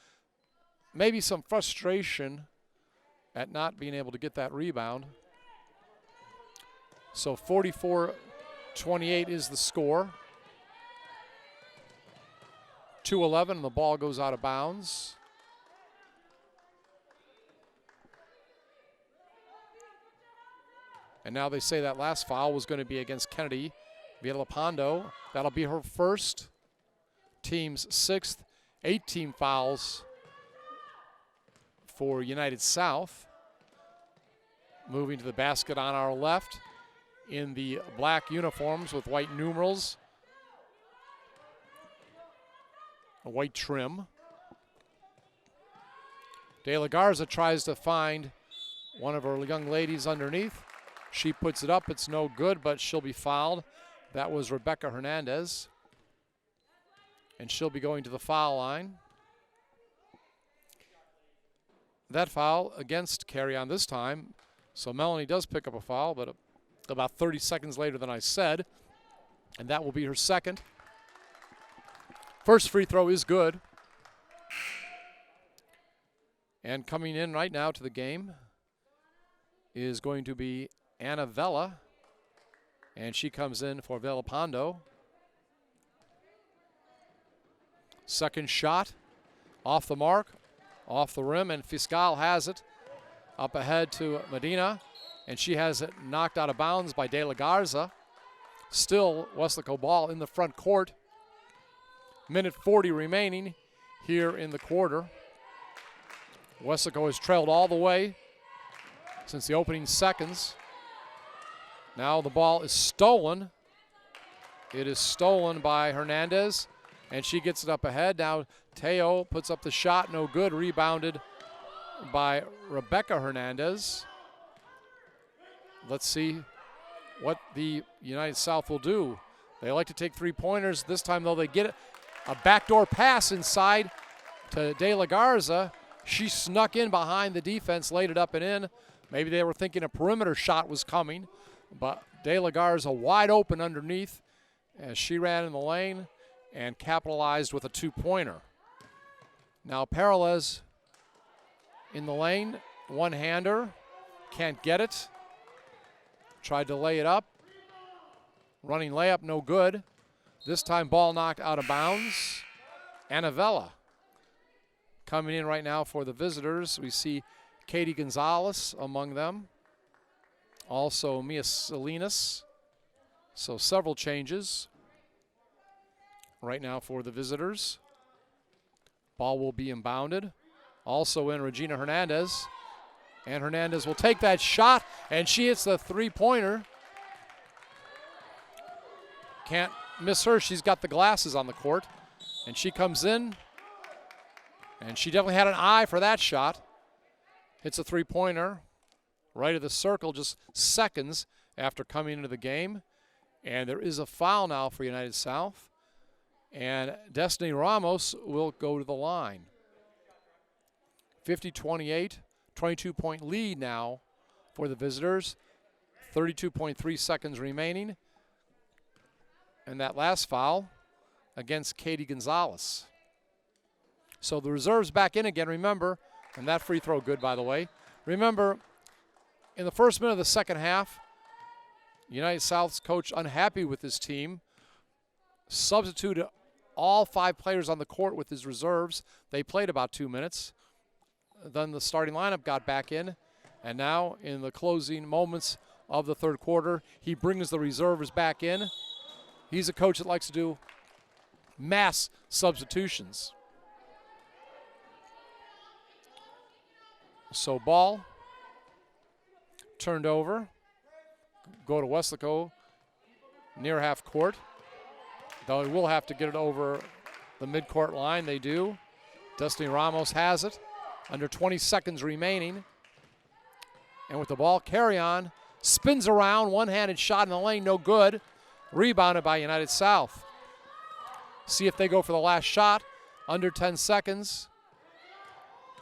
Maybe some frustration at not being able to get that rebound. So 44-28 is the score. 2:11 and the ball goes out of bounds. And now they say that last foul was going to be against Kennedy Villalpando. That'll be her first, team's 6th, 8-team fouls for United South. Moving to the basket on our left in the black uniforms with white numerals, a white trim. De La Garza tries to find one of her young ladies underneath. She puts it up. It's no good, but she'll be fouled. That was Rebecca Hernandez. And she'll be going to the foul line. That foul against Carry-on this time. So Melanie does pick up a foul, but about 30 seconds later than I said. And that will be her second. First free throw is good. And coming in right now to the game is going to be Anna Vella. And she comes in for Villalpando. Second shot off the mark, off the rim, and Fiscal has it up ahead to Medina, and she has it knocked out of bounds by De La Garza. Still Weslaco ball in the front court. Minute 40 remaining here in the quarter. Weslaco has trailed all the way since the opening seconds. Now the ball is stolen. It is stolen by Hernandez, and she gets it up ahead. Now Teo puts up the shot, no good. Rebounded by Rebecca Hernandez. Let's see what the United South will do. They like to take three-pointers. This time, though, they get it. A backdoor pass inside to De La Garza. She snuck in behind the defense, laid it up and in. Maybe they were thinking a perimeter shot was coming, but De La Garza wide open underneath as she ran in the lane and capitalized with a two-pointer. Now Parales in the lane, one-hander, can't get it. Tried to lay it up. Running layup, no good. This time ball knocked out of bounds. Anavella coming in right now for the visitors. We see Katie Gonzalez among them. Also Mia Salinas. So several changes right now for the visitors. Ball will be inbounded. Also in Regina Hernandez. And Hernandez will take that shot, and she hits the three-pointer. Can't miss her. She's got the glasses on the court. And she comes in, and she definitely had an eye for that shot. Hits a three-pointer right of the circle just seconds after coming into the game. And there is a foul now for United South. And Destiny Ramos will go to the line. 50-28, 22-point lead now for the visitors. 32.3 seconds remaining. And that last foul against Katie Gonzalez. So the reserves back in again, remember, and that free throw good, by the way. Remember, in the first minute of the second half, United South's coach unhappy with his team, substituted all 5 players on the court with his reserves. They played about 2 minutes. Then the starting lineup got back in. And now in the closing moments of the third quarter, he brings the reserves back in. He's a coach that likes to do mass substitutions. So ball turned over. Go to Weslaco near half court. Though he will have to get it over the midcourt line. They do. Destiny Ramos has it. Under 20 seconds remaining. And with the ball, carry on. Spins around. One-handed shot in the lane. No good. Rebounded by United South. See if they go for the last shot. Under 10 seconds.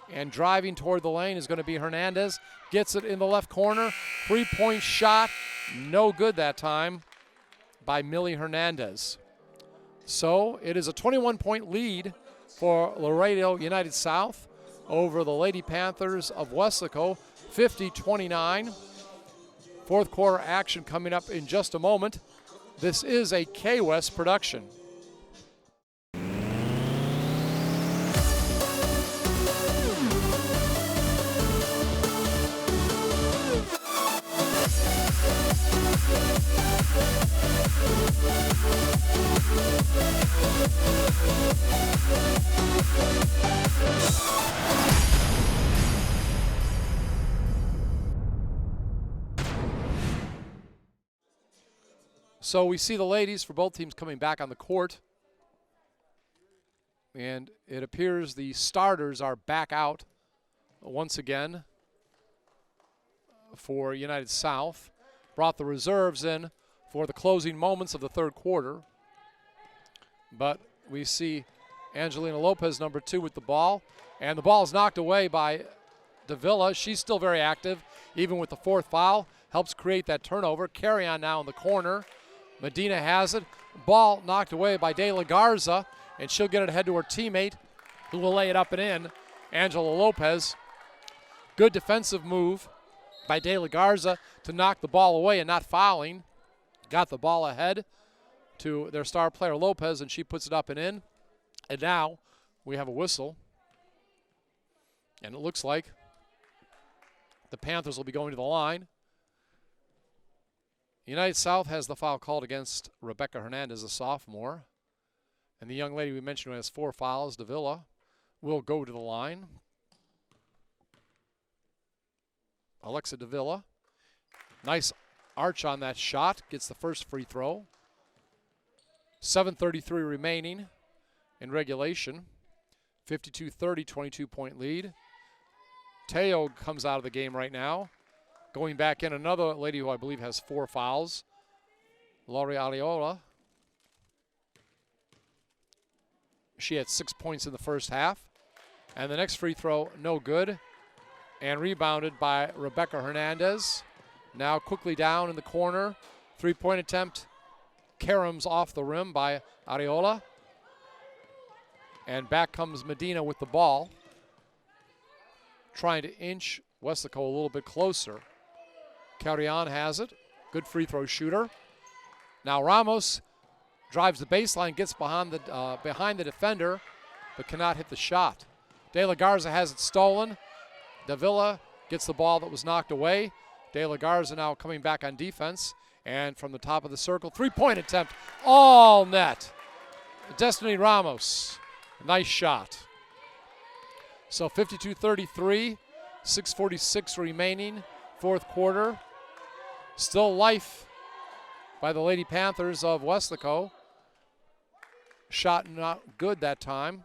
And driving toward the lane is going to be Hernandez. Gets it in the left corner. 3-point shot. No good that time by Millie Hernandez. So it is a 21-point lead for Laredo United South over the Lady Panthers of Weslaco, 50-29. Fourth quarter action coming up in just a moment. This is a K-West production. So we see the ladies for both teams coming back on the court. And it appears the starters are back out once again for United South. Brought the reserves in for the closing moments of the third quarter. But we see Angelina Lopez, number 2, with the ball. And the ball is knocked away by Davila. She's still very active, even with the 4th foul. Helps create that turnover. Carry on now in the corner. Medina has it. Ball knocked away by De La Garza, and she'll get it ahead to her teammate, who will lay it up and in. Angela Lopez. Good defensive move by De La Garza to knock the ball away and not fouling. Got the ball ahead to their star player Lopez, and she puts it up and in. And now we have a whistle. And it looks like the Panthers will be going to the line. United South has the foul called against Rebecca Hernandez, a sophomore. And the young lady we mentioned who has 4 fouls, Davila, will go to the line. Alexa Davila. Nice arch on that shot. Gets the first free throw. 7:33 remaining in regulation. 52-30, 22-point lead. Teo comes out of the game right now. Going back in, another lady who I believe has 4 fouls, Laurie Aliola. She had 6 points in the first half. And the next free throw, no good. And rebounded by Rebecca Hernandez. Now quickly down in the corner. 3-point attempt. Caroms off the rim by Ariola. And back comes Medina with the ball. Trying to inch Weslaco a little bit closer. Carrion has it. Good free throw shooter. Now Ramos drives the baseline, gets behind the defender, but cannot hit the shot. De La Garza has it stolen. Davila gets the ball that was knocked away. De La Garza now coming back on defense. And from the top of the circle, 3-point attempt, all net. Destiny Ramos, nice shot. So 52-33, 6:46 remaining, fourth quarter. Still life by the Lady Panthers of Weslaco. Shot not good that time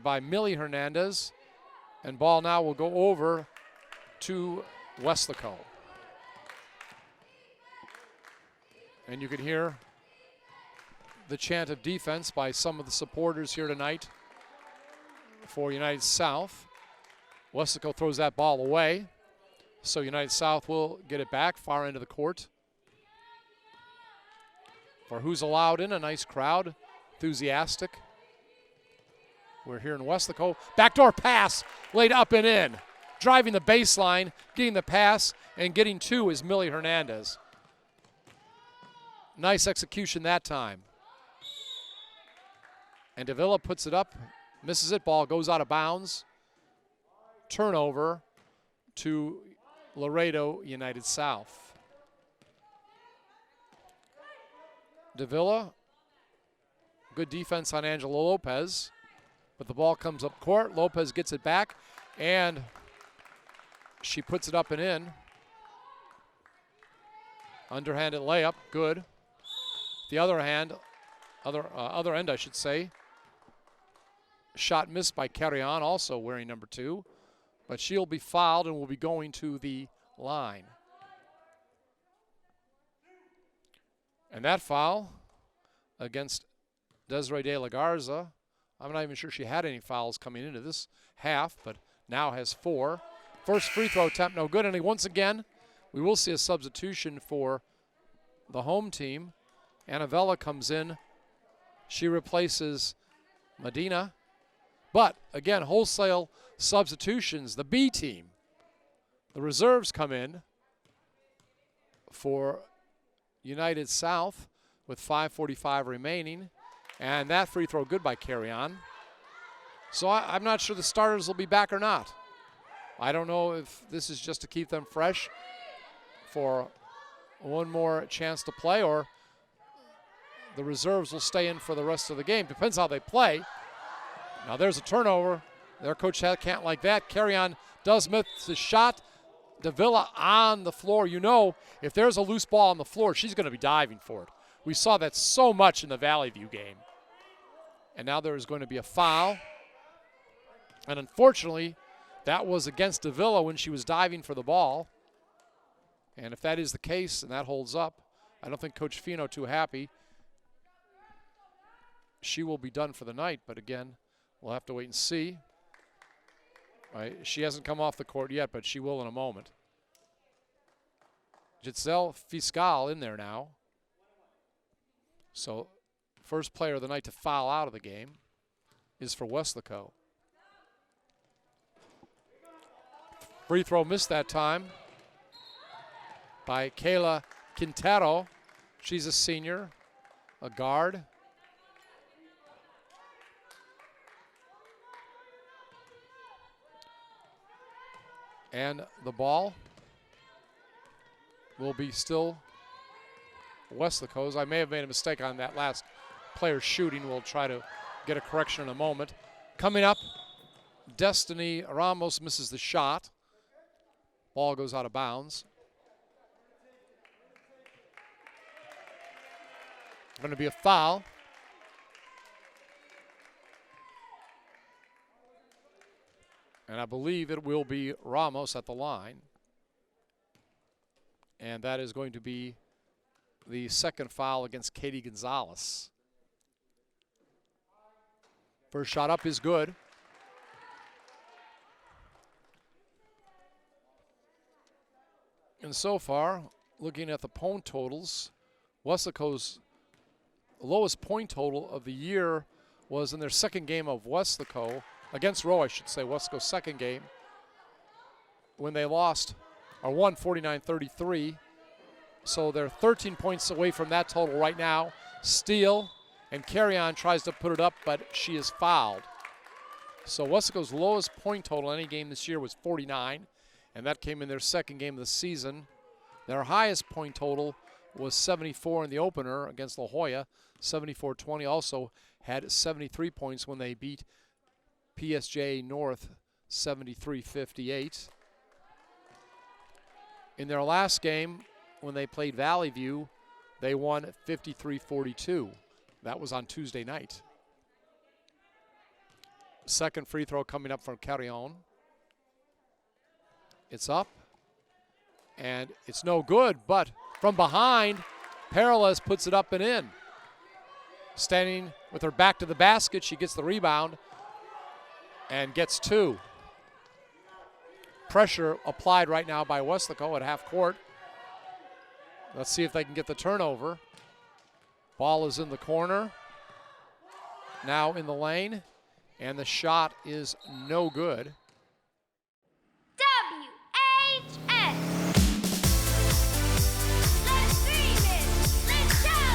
by Millie Hernandez. And ball now will go over to Weslaco. And you can hear the chant of defense by some of the supporters here tonight for United South. Weslaco throws that ball away. So United South will get it back far into the court. For who's allowed in, a nice crowd, enthusiastic. We're here in Weslaco. Backdoor pass, laid up and in. Driving the baseline, getting the pass, and getting 2 is Millie Hernandez. Nice execution that time. And Davila puts it up, misses it, ball goes out of bounds. Turnover to Laredo United South. Davila, good defense on Angela Lopez, but the ball comes up court. Lopez gets it back, and she puts it up and in. Underhanded layup, good. The other end, I should say. Shot missed by Carrion, also wearing number 2, but she'll be fouled and will be going to the line. And that foul against Desiree De La Garza, I'm not even sure she had any fouls coming into this half, but now has 4. First free throw attempt, no good. And once again, we will see a substitution for the home team. Annavella comes in. She replaces Medina. But again, wholesale substitutions. The B team, the reserves come in for United South with 5:45 remaining. And that free throw good by Carrion. So I'm not sure the starters will be back or not. I don't know if this is just to keep them fresh for one more chance to play, or the reserves will stay in for the rest of the game. Depends how they play. Now there's a turnover. Their coach can't like that. Carrion does miss the shot. Davila on the floor. You know, if there's a loose ball on the floor, she's going to be diving for it. We saw that so much in the Valley View game. And now there is going to be a foul. And unfortunately, that was against Davila when she was diving for the ball. And if that is the case and that holds up, I don't think Coach Fino too happy. She will be done for the night, but again, we'll have to wait and see. Right, she hasn't come off the court yet, but she will in a moment. Giselle Fiscal in there now. So first player of the night to foul out of the game is for Weslaco. Free throw missed that time by Kayla Quintero. She's a senior, a guard. And the ball will be still Weslaco's. I may have made a mistake on that last player shooting. We'll try to get a correction in a moment. Coming up, Destiny Ramos misses the shot. Ball goes out of bounds. Going to be a foul. And I believe it will be Ramos at the line. And that is going to be the second foul against Katie Gonzalez. First shot up is good. And so far, looking at the point totals, Weslaco's lowest point total of the year was in their second game of Weslaco, against Rowe, I should say, Weslaco's second game, when they lost or won 49-33. So they're 13 points away from that total right now. Steele and Carrion tries to put it up, but she is fouled. So Weslaco's lowest point total in any game this year was 49, and that came in their second game of the season. Their highest point total was 74 in the opener against La Jolla. 74-20, also had 73 points when they beat PSJ North 73-58. In their last game, when they played Valley View, they won 53-42. That was on Tuesday night. Second free throw coming up from Carrion. It's up, and it's no good, but from behind, Perales puts it up and in. Standing with her back to the basket, she gets the rebound and gets 2. Pressure applied right now by Weslaco at half court. Let's see if they can get the turnover. Ball is in the corner. Now in the lane, and the shot is no good. WHS. Let's dream it. Let's shout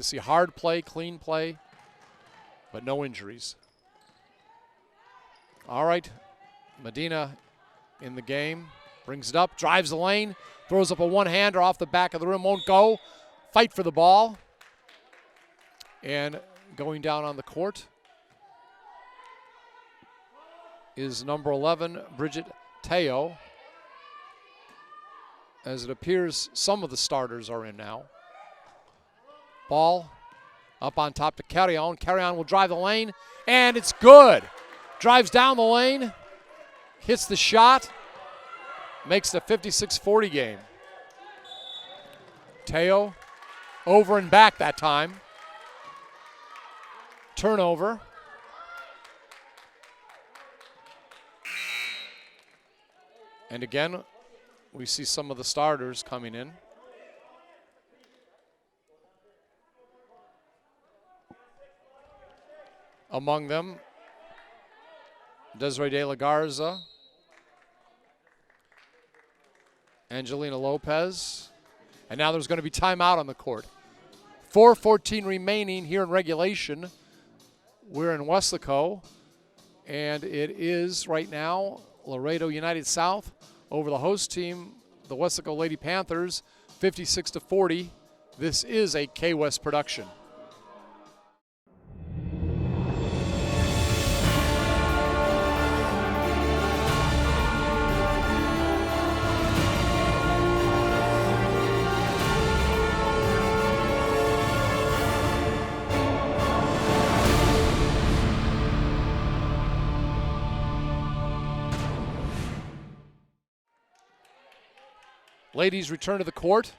see hard play, clean play, but no injuries. All right, Medina in the game. Brings it up, drives the lane, throws up a one-hander off the back of the rim, won't go. Fight for the ball. And going down on the court is number 11, Bridget Teo. As it appears, some of the starters are in now. Ball up on top to Carrion. Carrion will drive the lane, and it's good. Drives down the lane, hits the shot, makes the 56-40 game. Teo over and back that time. Turnover. And again, we see some of the starters coming in. Among them, Desiree De La Garza, Angelina Lopez, and now there's going to be timeout on the court. 4:14 remaining here in regulation. We're in Weslaco, and it is right now Laredo United South over the host team, the Weslaco Lady Panthers, 56-40. This is a K-West production. Ladies return to the court.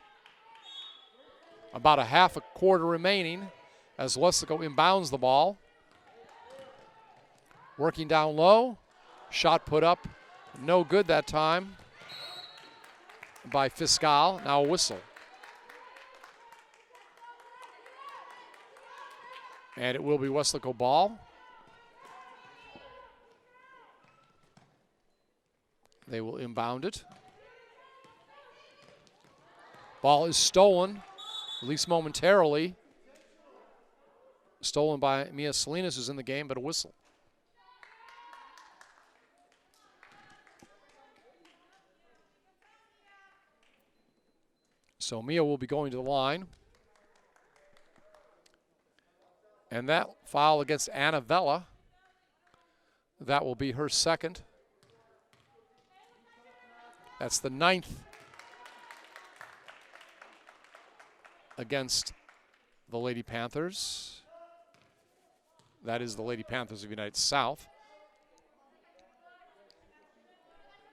About a half a quarter remaining as Weslaco inbounds the ball. Working down low. Shot put up. No good that time by Fiscal. Now a whistle. And it will be Weslaco ball. They will inbound it. Ball is stolen, at least momentarily. Stolen by Mia Salinas, who's in the game, but a whistle. So Mia will be going to the line. And that foul against Anna Vella, that will be her second. That's the 9th against the Lady Panthers. That is the Lady Panthers of United South.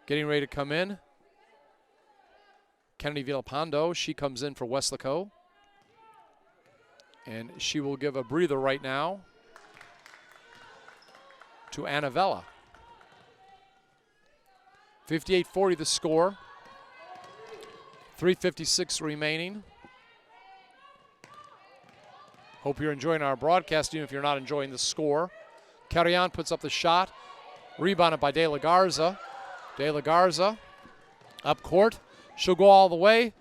Getting ready to come in, Kennedy Villalpando. She comes in for Weslaco. And she will give a breather right now to Anna Vella. 58-40 the score. 3:56 remaining. Hope you're enjoying our broadcast, even if you're not enjoying the score. Carrion puts up the shot. Rebounded by De La Garza. De La Garza up court. She'll go all the way.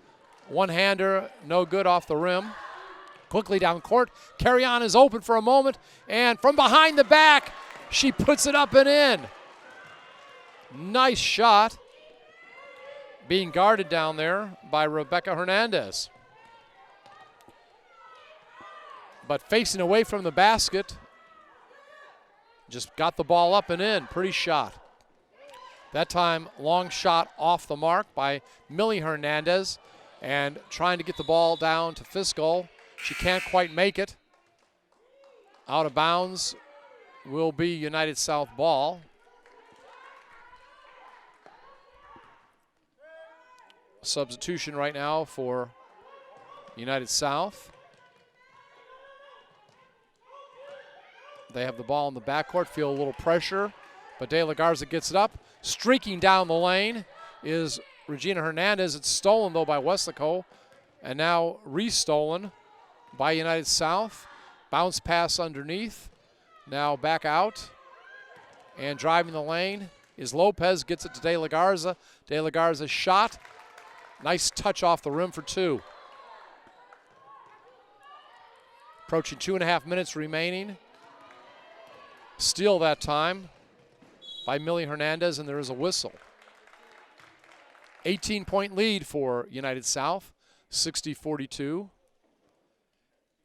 One-hander, no good off the rim. Quickly down court. Carrion is open for a moment. And from behind the back, she puts it up and in. Nice shot. Being guarded down there by Rebecca Hernandez. But facing away from the basket, just got the ball up and in. Pretty shot. That time, long shot off the mark by Millie Hernandez. And trying to get the ball down to Fiscal. She can't quite make it. Out of bounds will be United South ball. Substitution right now for United South. They have the ball in the backcourt, feel a little pressure, but De La Garza gets it up. Streaking down the lane is Regina Hernandez. It's stolen, though, by Weslaco, and now restolen by United South. Bounce pass underneath. Now back out, and driving the lane is Lopez. Gets it to De La Garza. De La Garza's shot. Nice touch off the rim for two. Approaching 2.5 minutes remaining. Steal that time by Millie Hernandez, and there is a whistle. 18-point lead for United South, 60-42.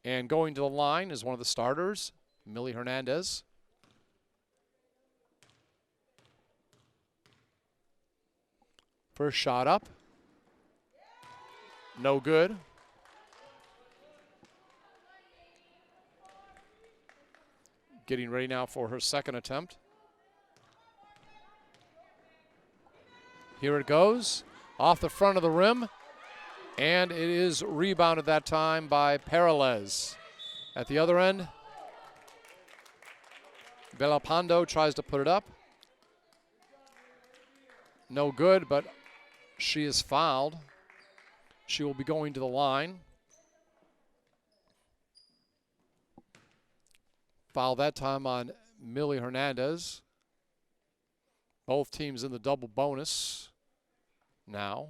And going to the line is one of the starters, Millie Hernandez. First shot up. No good. Getting ready now for her second attempt. Here it goes, off the front of the rim, and it is rebounded that time by Peralez. At the other end, Belapando tries to put it up. No good, but she is fouled. She will be going to the line. Foul that time on Millie Hernandez. Both teams in the double bonus now.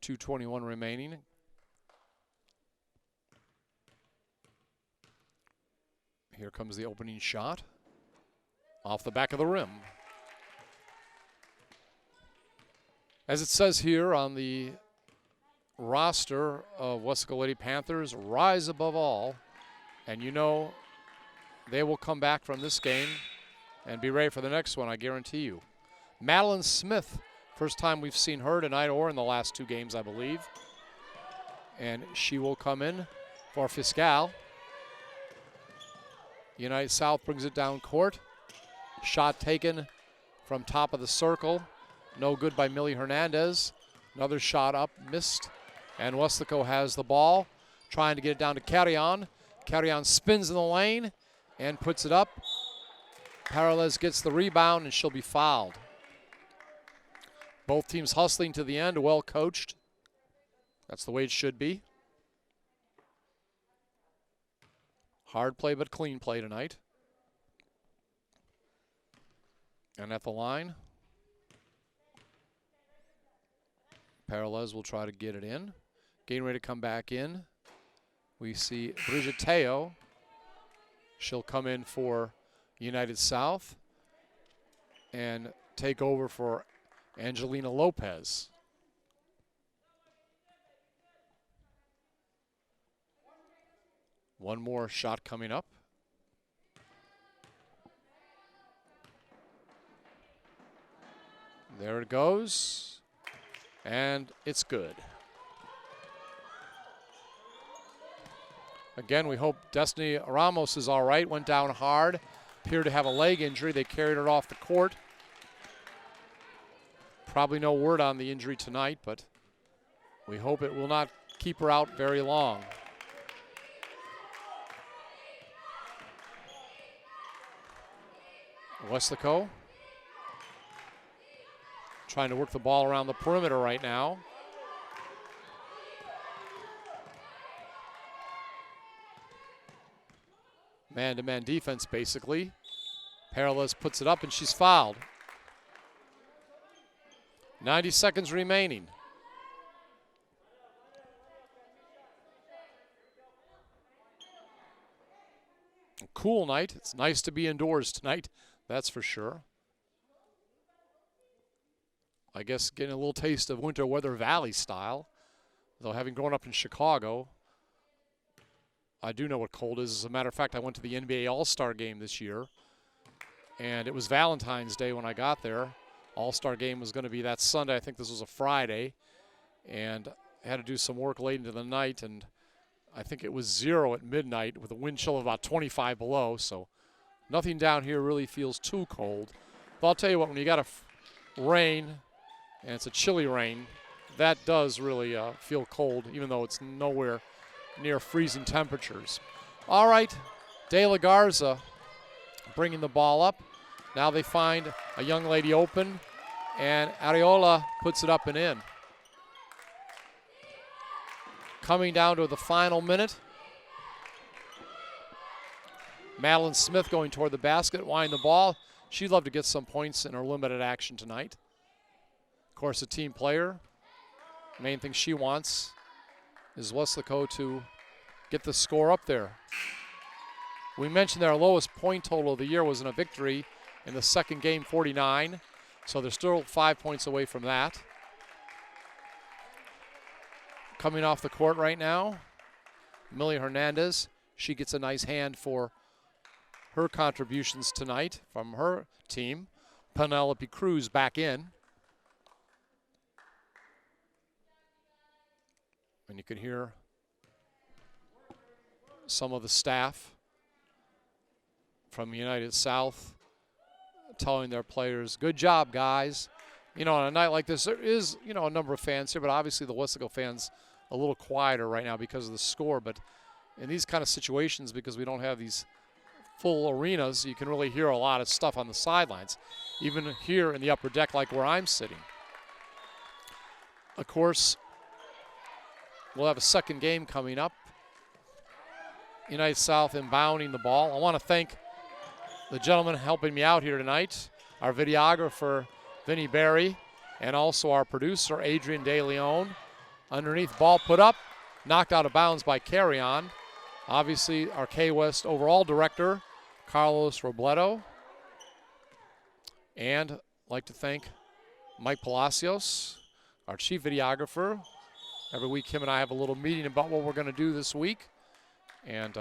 2:21 remaining. Here comes the opening shot. Off the back of the rim. As it says here on the roster of Weslaco Lady Panthers, rise above all. And you know they will come back from this game and be ready for the next one, I guarantee you. Madeline Smith, first time we've seen her tonight or in the last 2 games, I believe. And she will come in for Fiscal. United South brings it down court. Shot taken from top of the circle. No good by Millie Hernandez. Another shot up, missed. And Weslaco has the ball, trying to get it down to Carrion. Carrion spins in the lane and puts it up. Peralez gets the rebound, and she'll be fouled. Both teams hustling to the end, well coached. That's the way it should be. Hard play, but clean play tonight. And at the line, Peralez will try to get it in. Getting ready to come back in. We see Bridget Teo. She'll come in for United South and take over for Angelina Lopez. One more shot coming up. There it goes. And it's good. Again, we hope Destiny Ramos is all right. Went down hard. Appeared to have a leg injury. They carried her off the court. Probably no word on the injury tonight, but we hope it will not keep her out very long. Weslaco trying to work the ball around the perimeter right now. Man-to-man defense, basically. Peralez puts it up, and she's fouled. 90 seconds remaining. A cool night. It's nice to be indoors tonight, that's for sure. I guess getting a little taste of winter weather valley style. Though having grown up in Chicago, I do know what cold is. As a matter of fact, I went to the NBA All-Star game this year, and it was Valentine's Day when I got there. All-Star game was going to be that Sunday. I think this was a Friday, and I had to do some work late into the night, and I think it was 0 at midnight with a wind chill of about 25 below, so nothing down here really feels too cold. But I'll tell you what, when you got rain, and it's a chilly rain, that does really feel cold, even though it's nowhere near freezing temperatures. All right, De La Garza bringing the ball up. Now they find a young lady open, and Areola puts it up and in. Coming down to the final minute. Madeline Smith going toward the basket, winding the ball. She'd love to get some points in her limited action tonight. Of course, a team player. Main thing she wants is Weslaco to get the score up there. We mentioned their lowest point total of the year was in a victory in the second game, 49. So they're still 5 points away from that. Coming off the court right now, Millie Hernandez. She gets a nice hand for her contributions tonight from her team. Penelope Cruz back in. And you can hear some of the staff from United South telling their players, good job, guys. You know, on a night like this, there is, you know, a number of fans here, but obviously the Weslaco fans a little quieter right now because of the score. But in these kind of situations, because we don't have these full arenas, you can really hear a lot of stuff on the sidelines, even here in the upper deck like where I'm sitting. Of course, we'll have a second game coming up. United South inbounding the ball. I want to thank the gentleman helping me out here tonight, our videographer, Vinny Barry, and also our producer, Adrian De Leon. Underneath, ball put up, knocked out of bounds by Carry On. Obviously, our K-West overall director, Carlos Robledo. And I'd like to thank Mike Palacios, our chief videographer. Every week, him and I have a little meeting about what we're going to do this week. And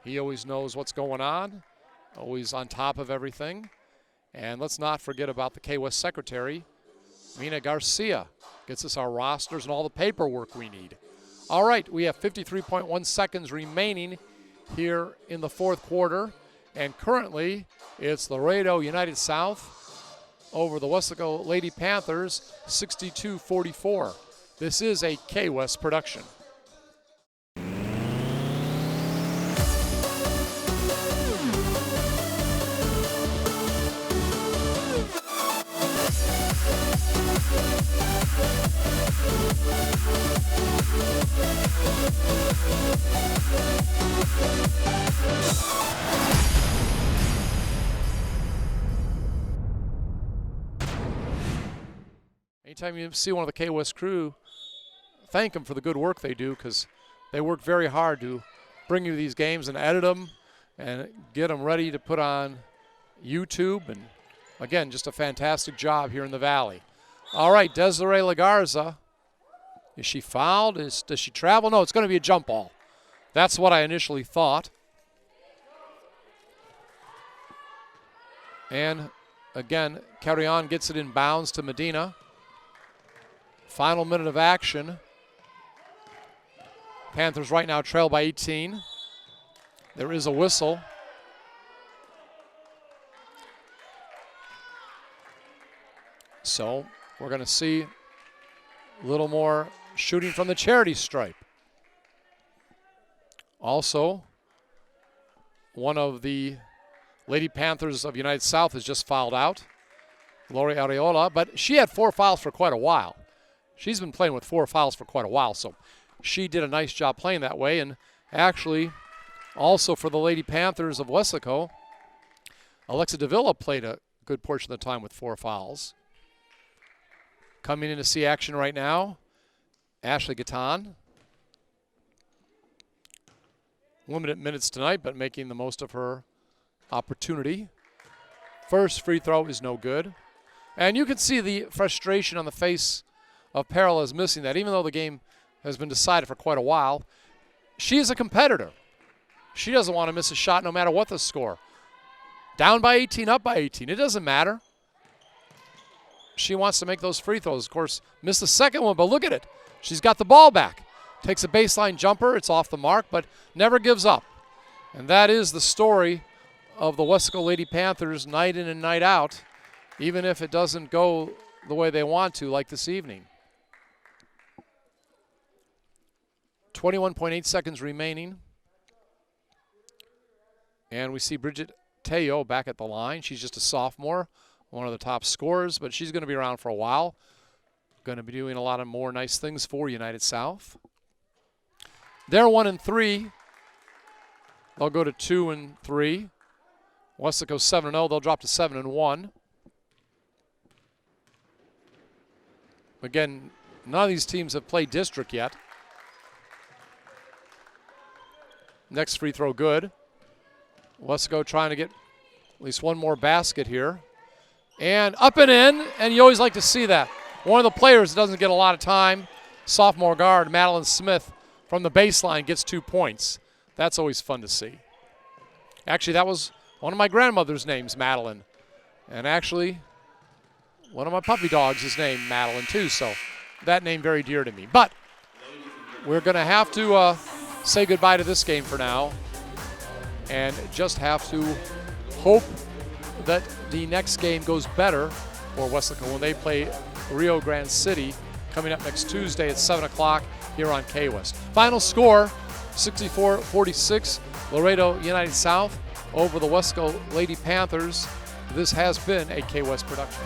he always knows what's going on, always on top of everything. And let's not forget about the K-West secretary, Mina Garcia. Gets us our rosters and all the paperwork we need. All right, we have 53.1 seconds remaining here in the fourth quarter. And currently, it's Laredo United South over the Weslaco Lady Panthers, 62-44. This is a K-West production. Anytime you see one of the K-West crew, thank them for the good work they do, because they work very hard to bring you these games and edit them and get them ready to put on YouTube. And again, just a fantastic job here in the Valley. All right, Desiree Lagarza. Is she fouled? Does she travel? No, it's going to be a jump ball. That's what I initially thought. And again, Carry On gets it in bounds to Medina. Final minute of action. Panthers right now trail by 18. There is a whistle. So we're going to see a little more shooting from the charity stripe. Also, one of the Lady Panthers of United South has just fouled out, Lori Areola, but she had 4 fouls for quite a while. She's been playing with 4 fouls for quite a while, so she did a nice job playing that way. And actually, also for the Lady Panthers of Weslaco, Alexa Davila played a good portion of the time with 4 fouls. Coming in to see action right now, Ashley Gatan. Limited minutes tonight, but making the most of her opportunity. First free throw is no good. And you can see the frustration on the face of Perla missing that. Even though the game has been decided for quite a while, she is a competitor. She doesn't want to miss a shot no matter what the score. Down by 18, up by 18. It doesn't matter. She wants to make those free throws. Of course, missed the second one, but look at it. She's got the ball back. Takes a baseline jumper. It's off the mark, but never gives up. And that is the story of the Weslaco Lady Panthers night in and night out, even if it doesn't go the way they want to, like this evening. 21.8 seconds remaining. And we see Bridget Teo back at the line. She's just a sophomore, one of the top scorers, but she's going to be around for a while. Going to be doing a lot of more nice things for United South. They're 1-3. They'll go to 2-3. Weslaco 7-0. They'll drop to 7-1. Again, none of these teams have played district yet. Next free throw good. Weslaco trying to get at least one more basket here. And up and in, and you always like to see that. One of the players that doesn't get a lot of time, sophomore guard Madeline Smith from the baseline gets 2 points. That's always fun to see. Actually, that was one of my grandmother's names, Madeline. And actually, one of my puppy dogs is named Madeline too, so that name very dear to me. But we're going to have to say goodbye to this game for now and just have to hope that the next game goes better for Weslaco when they play Rio Grande City coming up next Tuesday at 7 o'clock here on K-West. Final score, 64-46, Laredo United South over the Weslaco Lady Panthers. This has been a K-West production.